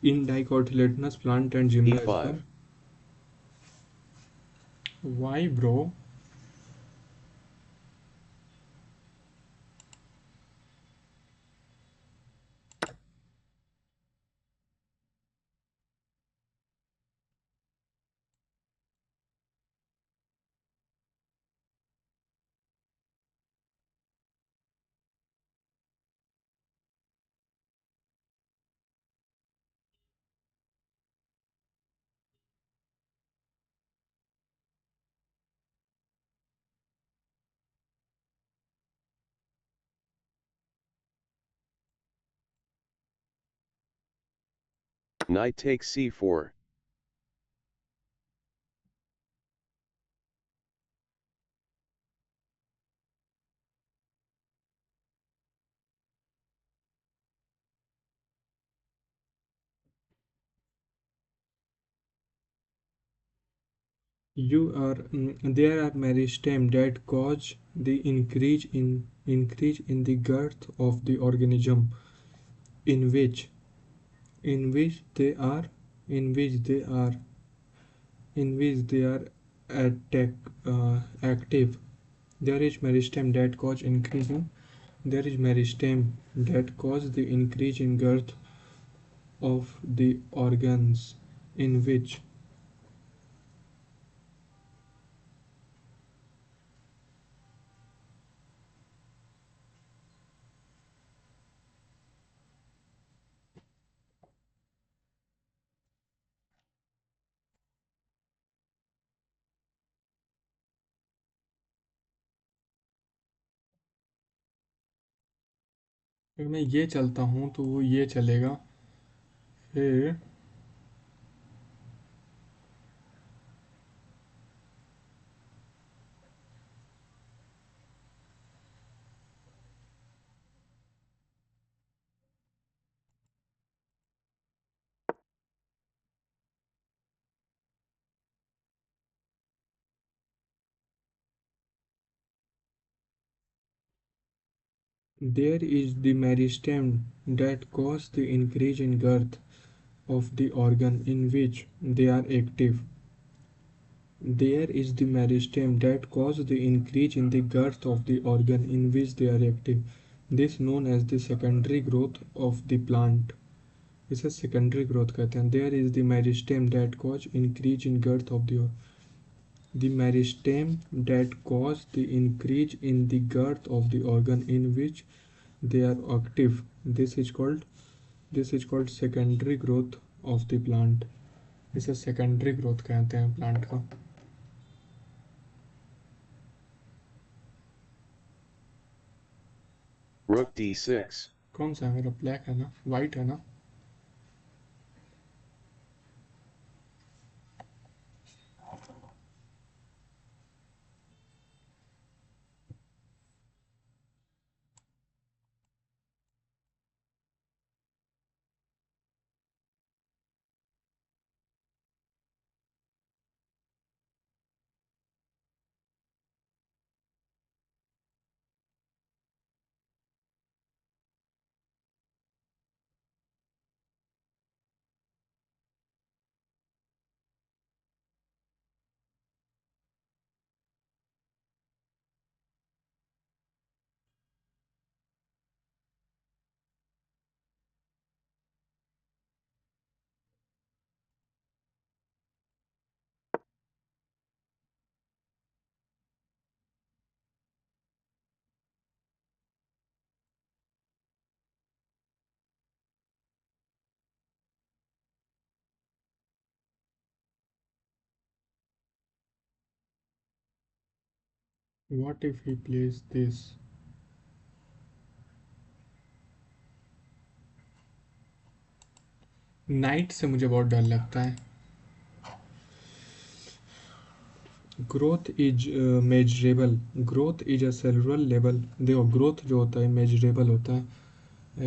in dicotyledonous plant and e5. Gymnosperm. Why bro? Knight takes c4. There are meristem that cause the increase in the girth of the organism in which in which they are in which they are attack, active. There is meristem that cause increasing. There is meristem that cause the increase in girth of the organs in which. अगर मैं ये चलता हूँ तो वो ये चलेगा। फिर there is the meristem that cause the increase in girth of the organ in which they are active. There is the meristem that cause the increase in the girth of the organ in which they are active. This known as the secondary growth of the plant. इसे secondary growth कहते हैं. There is the meristem that cause increase in girth of the meristem that cause the increase in the girth of the organ in which they are active. This is called secondary growth of the plant. इसे secondary growth कहते हैं plant का. Rook d6. कौन सा है मेरा? Black है ना, वाइट है ना? What if he plays this? Night से मुझे बहुत डर लगता है. Growth is measurable. Growth is a cellular level. देखो ग्रोथ जो होता है मेजरेबल होता है.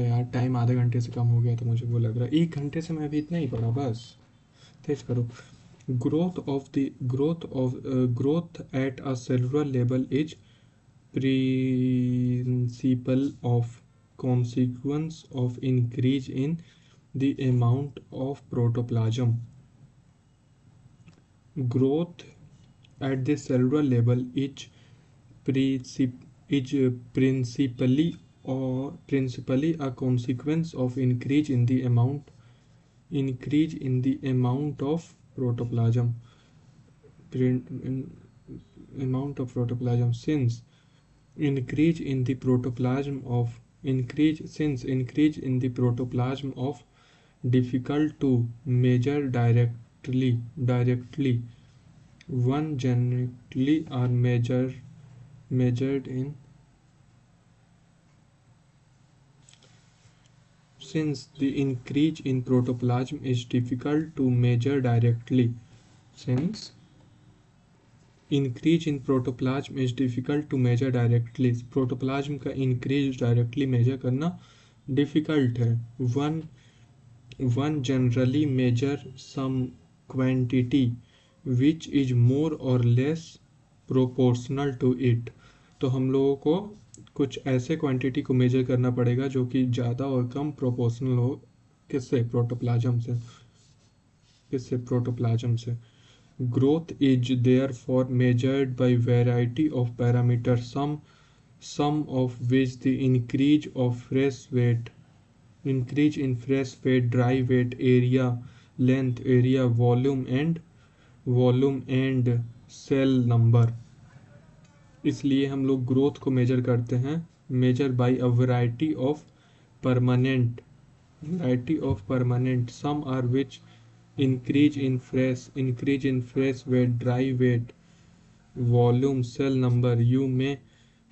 यार टाइम आधे घंटे से कम हो गया तो मुझे वो लग रहा है. 1 घंटे से मैं अभी इतना ही पढ़ा बस. तेज करो. Growth at a cellular level is principle of consequence of increase in the amount of protoplasm. Growth at the cellular level is principally a consequence of increase in the amount of protoplasm. Amount of protoplasm. Increase in the protoplasm of difficult to measure directly. One generally are measured in. Since the increase in protoplasm is difficult to measure directly. Since increase in protoplasm is difficult to measure directly. Protoplasm का increase directly measure करना difficult है. One generally measure some quantity which is more और less proportional to it. तो हम लोगों को कुछ ऐसे क्वांटिटी को मेजर करना पड़ेगा जो कि ज़्यादा और कम प्रोपोर्शनल हो। किससे? प्रोटोप्लाज्म से। किससे? प्रोटोप्लाज्म से। Growth is therefore measured by variety of parameter, some of which the increase in fresh weight, dry weight, area, length, area, volume and cell number। इसलिए हम लोग ग्रोथ को मेजर करते हैं, measure by a variety of permanent some are which increase in fresh weight, dry weight, volume, cell number। You may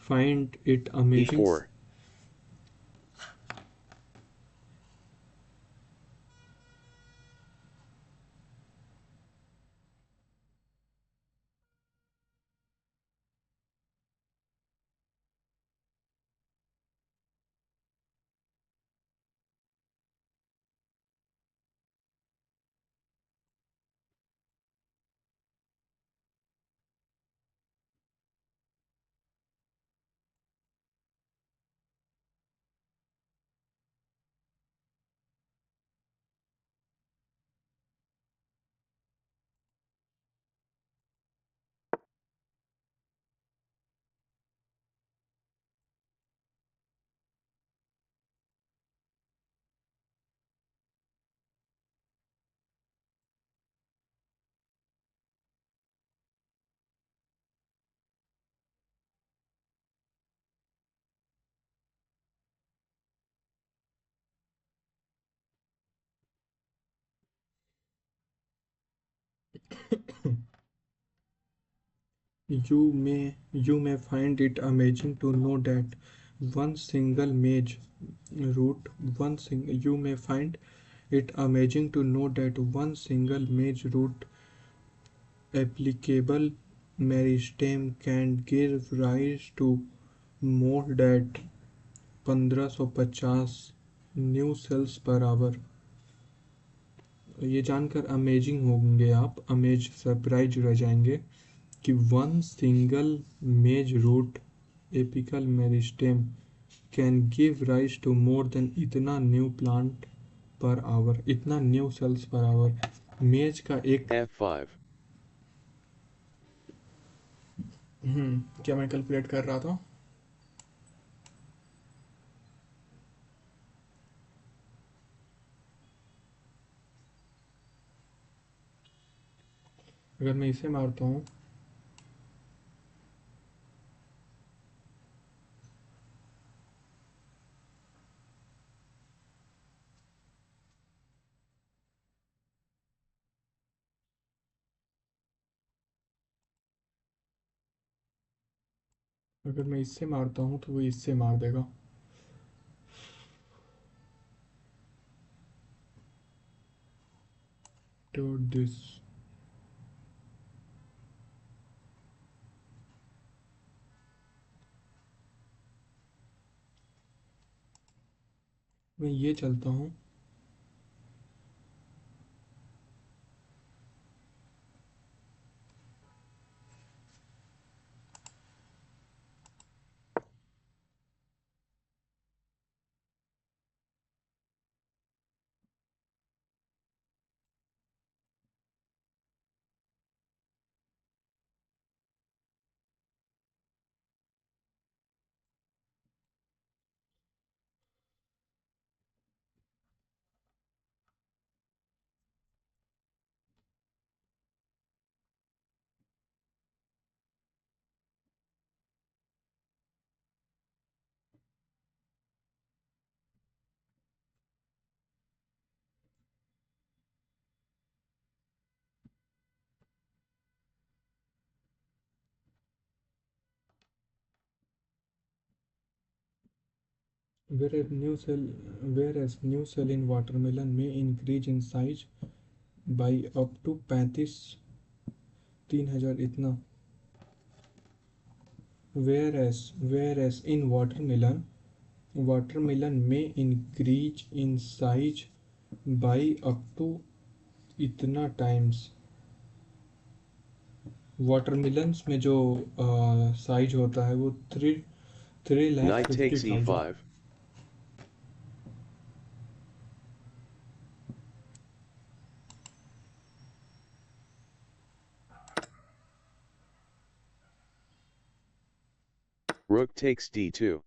find it amazing। E4. You may find it amazing to know that one single maize root you may find it amazing to know that one single maize root applicable meristem can give rise to more than 1550 new cells per hour। ये जानकर amazing होंगे आप, amaze surprise रह जाएंगे कि one single maize root apical meristem can give rise to more than इतना new plant per hour, इतना new cells per hour. Maize का एक F5. क्या मैं कैलकुलेट कर रहा था? अगर मैं इसे मारता हूँ, अगर मैं इससे मारता हूँ तो वो इससे मार देगा। तो दिस मैं ये चलता हूँ, whereas new cell whereas new cell in watermelon may increase in size by up to 3000 इतना। Whereas in watermelon may increase in size by up to इतना times वाटरमेलन्स में जो साइज होता है वो 3 lakh Knight fifty takes thousand e5. Rook takes d2.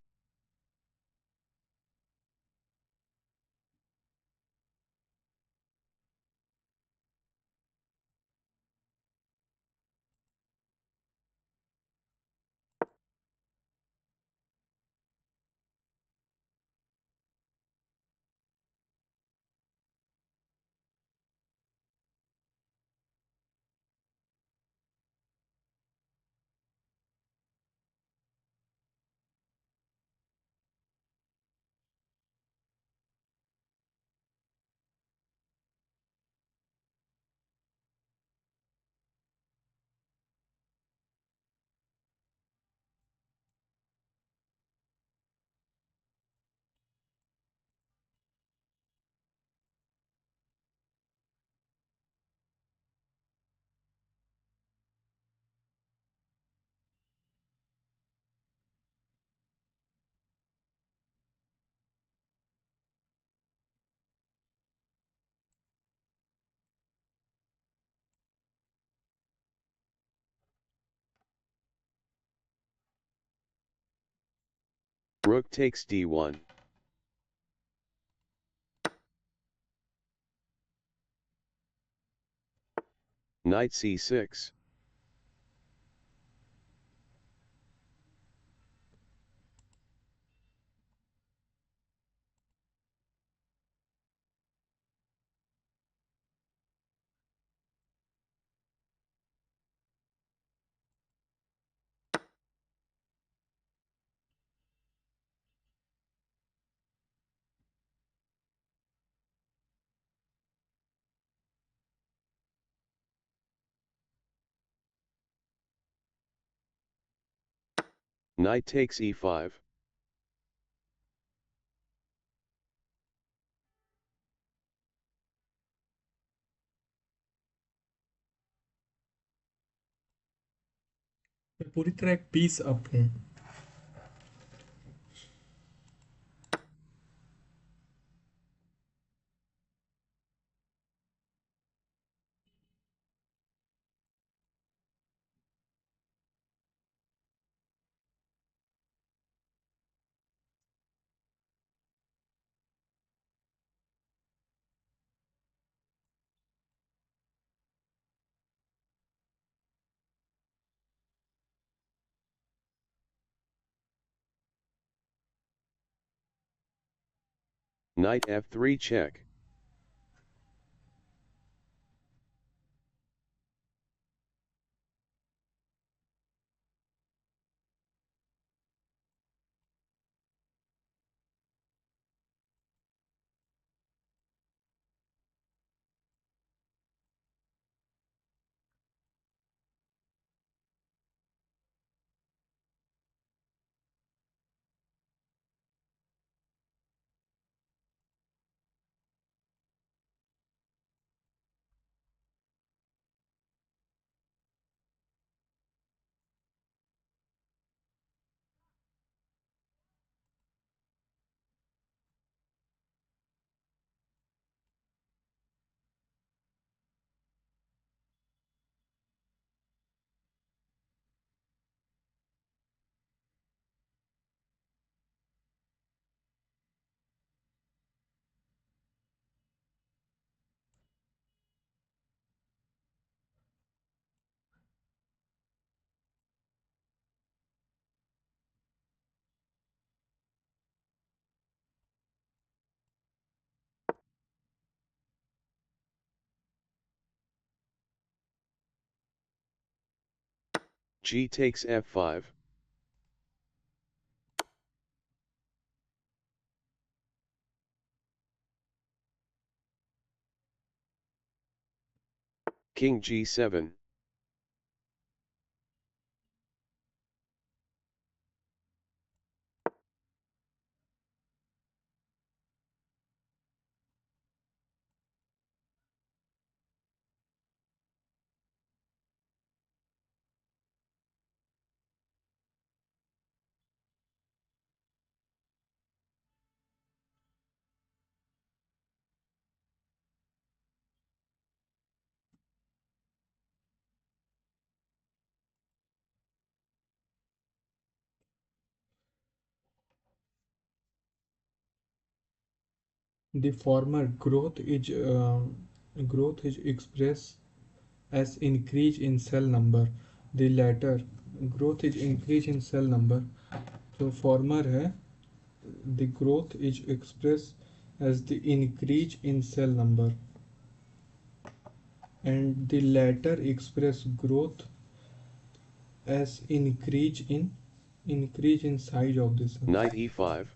Rook takes d1. Knight c6. Knight takes e5. मैं पूरी तरह एक पीस अप हूँ। Knight f3 check. G takes f5. King g7. The former growth is expressed as increase in cell number. The latter growth is increase in cell number. जो former है, the growth is expressed as the increase in cell number, and the latter express growth as increase in size of the cell. Knight e5.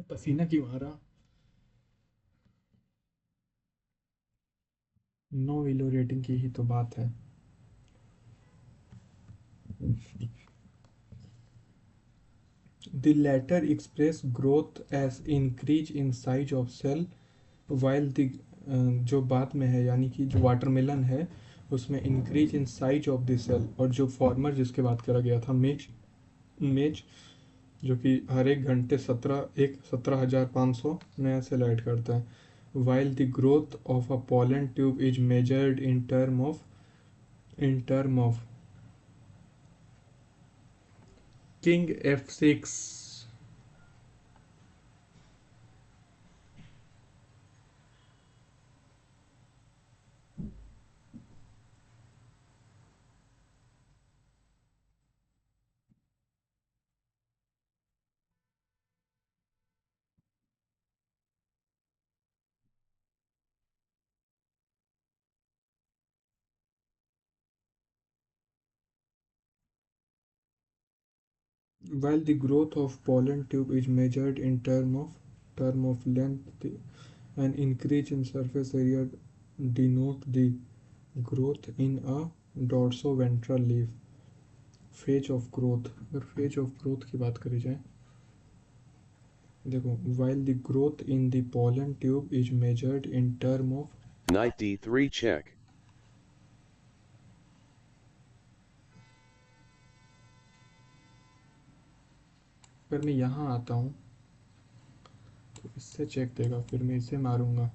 पसीना क्यों आ रहा? No willow rating की ही तो बात है. The latter express growth as increase in size of cell, while the जो बात में है यानी कि जो वाटरमेलन है उसमें increase in size of the cell, और जो फॉर्मर जिसके बात करा गया था मेज मेज जो कि हर एक घंटे 17,500 नया सेल ऐड करता है. while the growth of a pollen tube is measured in term of king f6. While the growth of pollen tube is measured in term of length, an increase in surface area denote the growth in a dorsoventral leaf. Phase of growth, अगर phase of growth की बात करी जाए, देखो while the growth in the pollen tube is measured in term of, Knight d3 check. अगर मैं यहाँ आता हूँ तो इससे चेक देगा, फिर मैं इसे मारूंगा.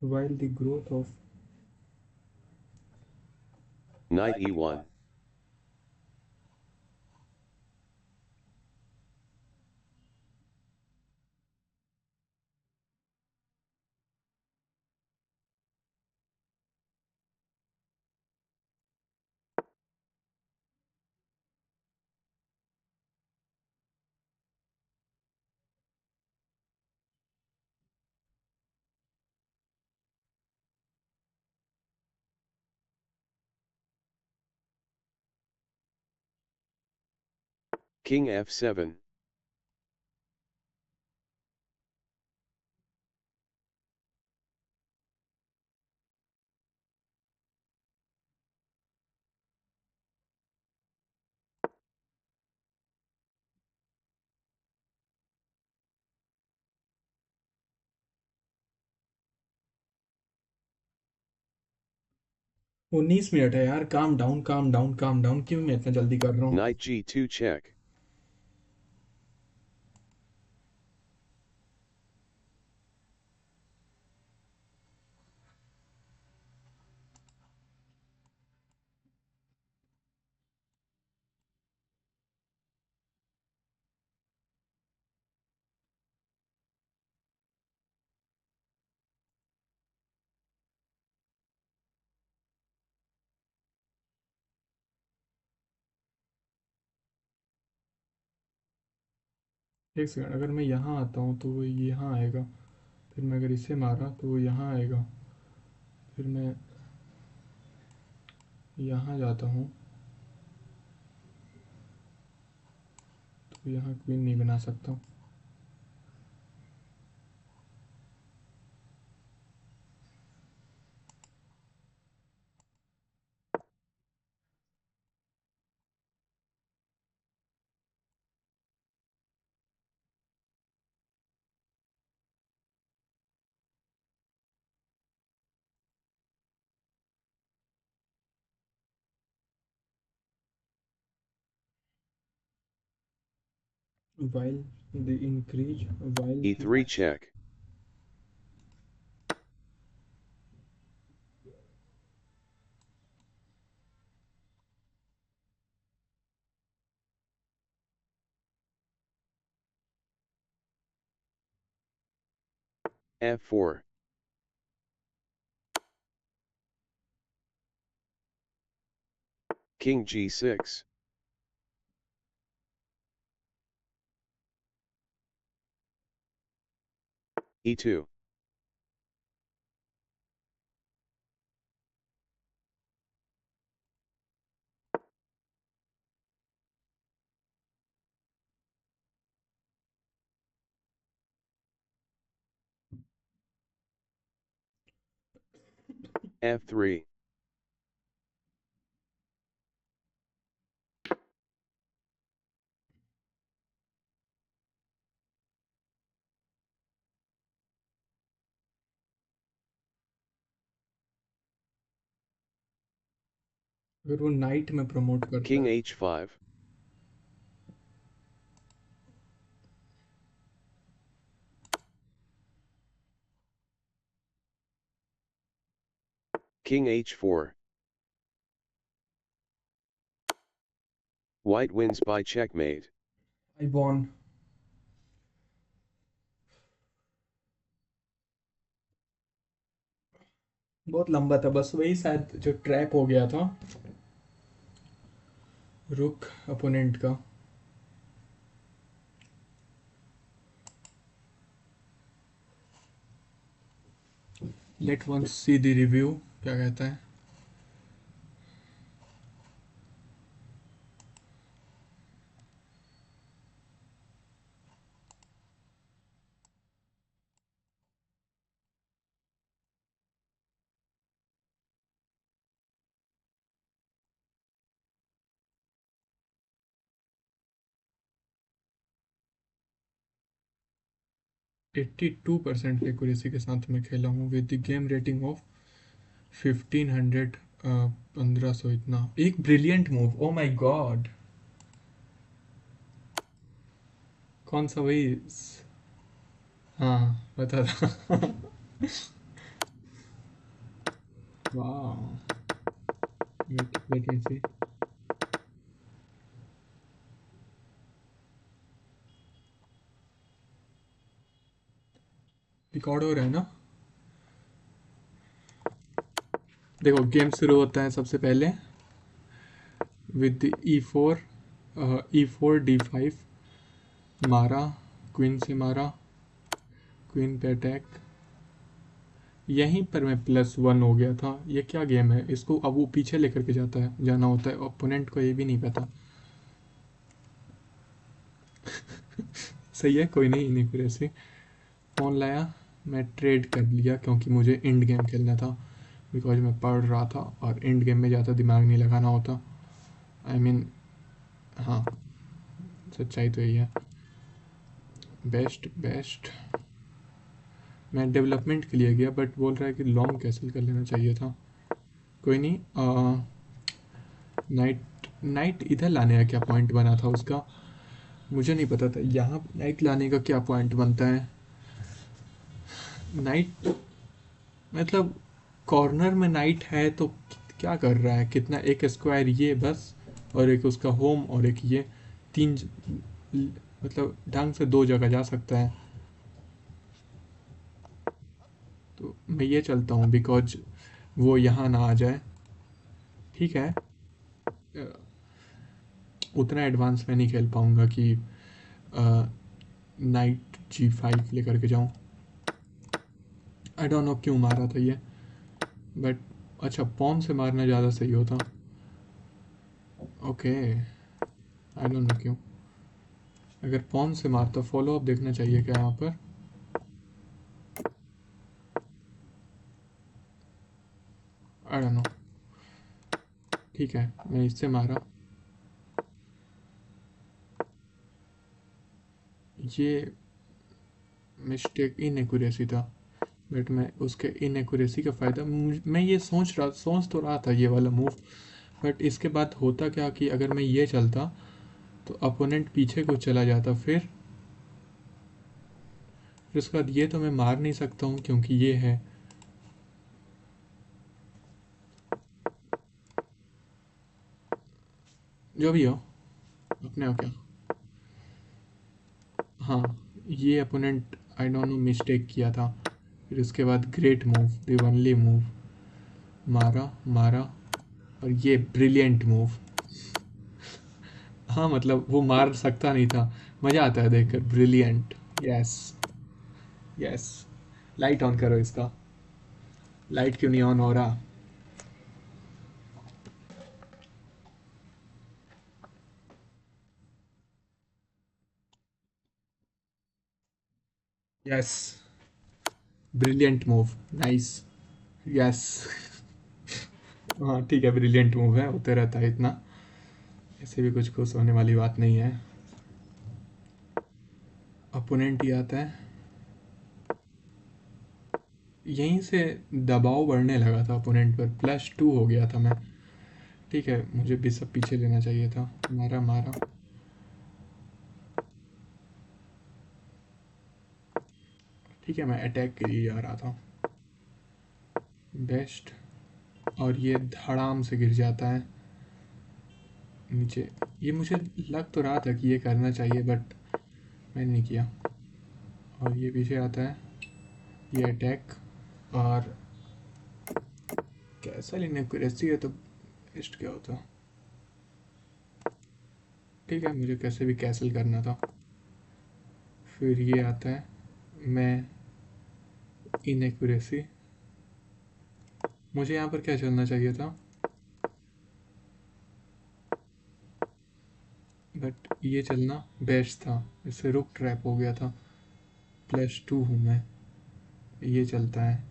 While the growth of Knight e1. King f7. 19 minute है यार. Calm down calm down calm down, क्यों मैं इतना जल्दी कर रहा हूँ? Knight g2 check. एक सेकंड, अगर मैं यहाँ आता हूँ तो वो यहाँ आएगा, फिर मैं अगर इसे मारा तो वो यहाँ आएगा, फिर मैं यहाँ जाता हूँ तो यहाँ क्वीन नहीं बना सकता। while the increase while the E3 check. F4. King G6. E2. F3. अगर वो नाइट में प्रमोट करता King है। H5. King H4. White wins by checkmate. आई बॉन। बहुत लंबा था, बस वही शायद जो ट्रैप हो गया था रुक अपोनेंट का। Let one see the review, क्या कहता है। 82% एक्यूरेसी के साथ मैं खेला हूँ with the game rating of 1500, 1500 इतना। एक brilliant move, oh my God. कौन सा, वही हाँ पता था। वाह। वेट लेट मी सी। रिकॉर्ड हो रहा है ना। देखो गेम शुरू होता है सबसे पहले विद E4, E4 D5 मारा, क्वीन से मारा, क्वीन पे अटैक। यहीं पर मैं +1 हो गया था। ये क्या गेम है, इसको अब वो पीछे लेकर के जाना होता है, ओपोनेंट को ये भी नहीं पता। सही है, कोई नहीं, नहीं फिर ऐसे फ़ोन लाया, मैं ट्रेड कर लिया क्योंकि मुझे एंड गेम खेलना था, बिकॉज मैं पढ़ रहा था और एंड गेम में ज़्यादा दिमाग नहीं लगाना होता। आई I मीन हाँ, सच्चाई तो यही है। Best best. मैं डेवलपमेंट के लिए गया बट बोल रहा है कि लॉन्ग कैसल कर लेना चाहिए था। कोई नहीं। नाइट नाइट इधर लाने का क्या पॉइंट बना था उसका, मुझे नहीं पता था यहाँ नाइट लाने का क्या पॉइंट बनता है। नाइट मतलब कॉर्नर में नाइट है तो क्या कर रहा है, कितना, एक स्क्वायर ये बस, और एक उसका होम और एक ये, तीन मतलब ढंग से दो जगह जा सकता है। तो मैं ये चलता हूँ बिकॉज वो यहाँ ना आ जाए। ठीक है, उतना एडवांस मैं नहीं खेल पाऊँगा कि नाइट G5 लेकर के जाऊँ। आई डोंट नो क्यों मारा था ये, बट अच्छा पॉन से मारना ज़्यादा सही होता। ओके, आई डोंट नो क्यों। अगर पॉन से मारता, फॉलो अप देखना चाहिए क्या यहाँ पर। I don't know. ठीक है, मैं इससे मारा। ये मिस्टेक इनएक्यूरेसी था, बट मैं उसके इनएक्यूरेसी का फ़ायदा मैं ये सोच तो रहा था ये वाला मूव। बट इसके बाद होता क्या कि अगर मैं ये चलता तो अपोनेंट पीछे को चला जाता, फिर उसके बाद ये तो मैं मार नहीं सकता हूँ क्योंकि ये है। जो भी हो, अपने हो क्या। हाँ, ये opponent I don't know mistake किया था। फिर उसके बाद great move, the only move, मारा मारा। और ये ब्रिलियंट मूव। हाँ मतलब वो मार सकता नहीं था। मज़ा आता है देखकर, brilliant. Yes, yes. Light on करो इसका। लाइट क्यों नहीं ऑन हो रहा। Yes, brilliant move, nice. Yes. हाँ ठीक है, ब्रिलियंट मूव है, होते रहता है इतना। ऐसे भी कुछ खुश होने वाली बात नहीं है। अपोनेंट ही आता है। यहीं से दबाव बढ़ने लगा था अपोनेंट पर, +2 हो गया था मैं। ठीक है, मुझे भी सब पीछे लेना चाहिए था। मारा मारा। ठीक है, मैं अटैक के लिए जा रहा था। बेस्ट। और ये धड़ाम से गिर जाता है नीचे। ये मुझे लग तो रहा था कि ये करना चाहिए, बट मैंने नहीं किया। और ये पीछे आता है, ये अटैक। और कैसा लेने एक्यूरेसी है तो बेस्ट क्या होता। ठीक है, मुझे कैसे भी कैंसिल करना था। फिर ये आता है, मैं इनएक्यूरेसी। मुझे यहाँ पर क्या चलना चाहिए था, बट ये चलना बेस्ट था। इससे रुक ट्रैप हो गया था। +2 हूँ मैं। ये चलता है।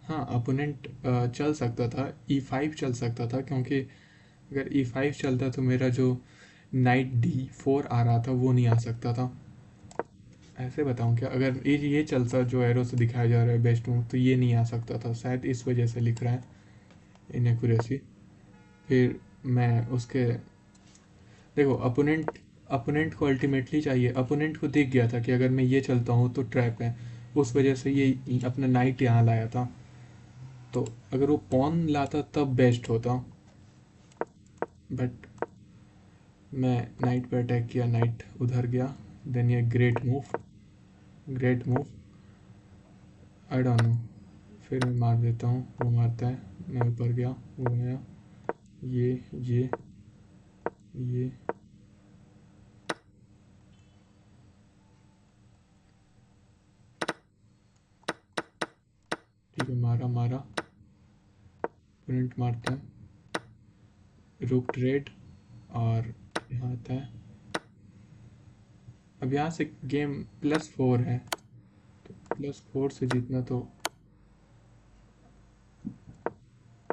हाँ, अपोनेंट चल सकता था, E5 चल सकता था, क्योंकि अगर E5 चलता तो मेरा जो नाइट D4 आ रहा था वो नहीं आ सकता था। ऐसे बताऊँ क्या, अगर ये चलता जो एरो से दिखाया जा रहा है बेस्ट मूव, तो ये नहीं आ सकता था शायद, इस वजह से लिख रहा है इनएक्यूरेसी। फिर मैं उसके, देखो अपोनेंट अपोनेंट को अल्टीमेटली चाहिए, अपोनेंट को दिख गया था कि अगर मैं ये चलता हूँ तो ट्रैप है। उस वजह से ये अपना नाइट यहाँ लाया था। तो अगर वो पॉन लाता तब बेस्ट होता, बट मैं नाइट पर अटैक किया, नाइट उधर गया। देन ये great move, great move. I don't know. फिर मैं मार देता हूँ, वो मारता है। मैं ऊपर गया, वो गया। ये ये ये। ठीक है, मारा मारा। ओपोनेंट मारता है, रुक ट्रेड। और यहाँ आता है। अब यहाँ से गेम +4 है, तो +4 से जीतना तो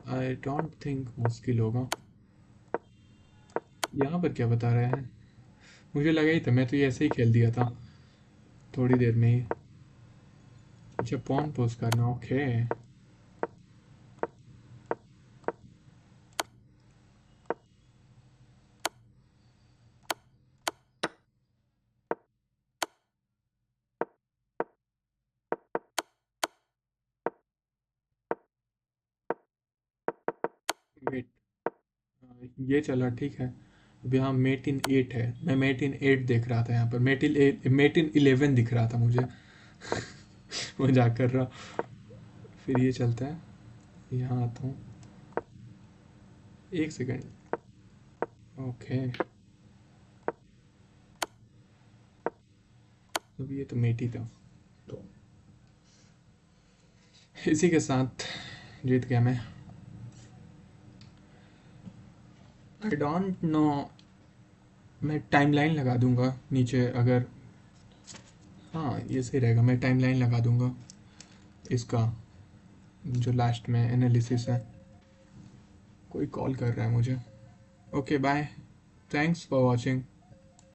आई डोंट थिंक मुश्किल होगा। यहाँ पर क्या बता रहे हैं, मुझे लगा ही था, मैं तो ये ऐसे ही खेल दिया था थोड़ी देर में ही। अच्छा, पॉन पोस्ट करना, ओके। वेट, ये चला ठीक है। अब यहाँ मेट इन 8 है, मैं मेट इन 8 देख रहा था यहाँ पर, मेट इन 11 दिख रहा था मुझे। मजाक कर रहा। फिर ये चलता है, यहाँ आता हूँ। एक सेकेंड। ओके। अभी ये तो मेट ही था, तो इसी के साथ जीत गया मैं। आई डोंट नो, मैं टाइमलाइन लगा दूंगा नीचे अगर, हाँ ये सही रहेगा, मैं टाइमलाइन लगा दूंगा इसका, जो लास्ट में एनालिसिस है। कोई कॉल कर रहा है मुझे। Okay bye, thanks for watching.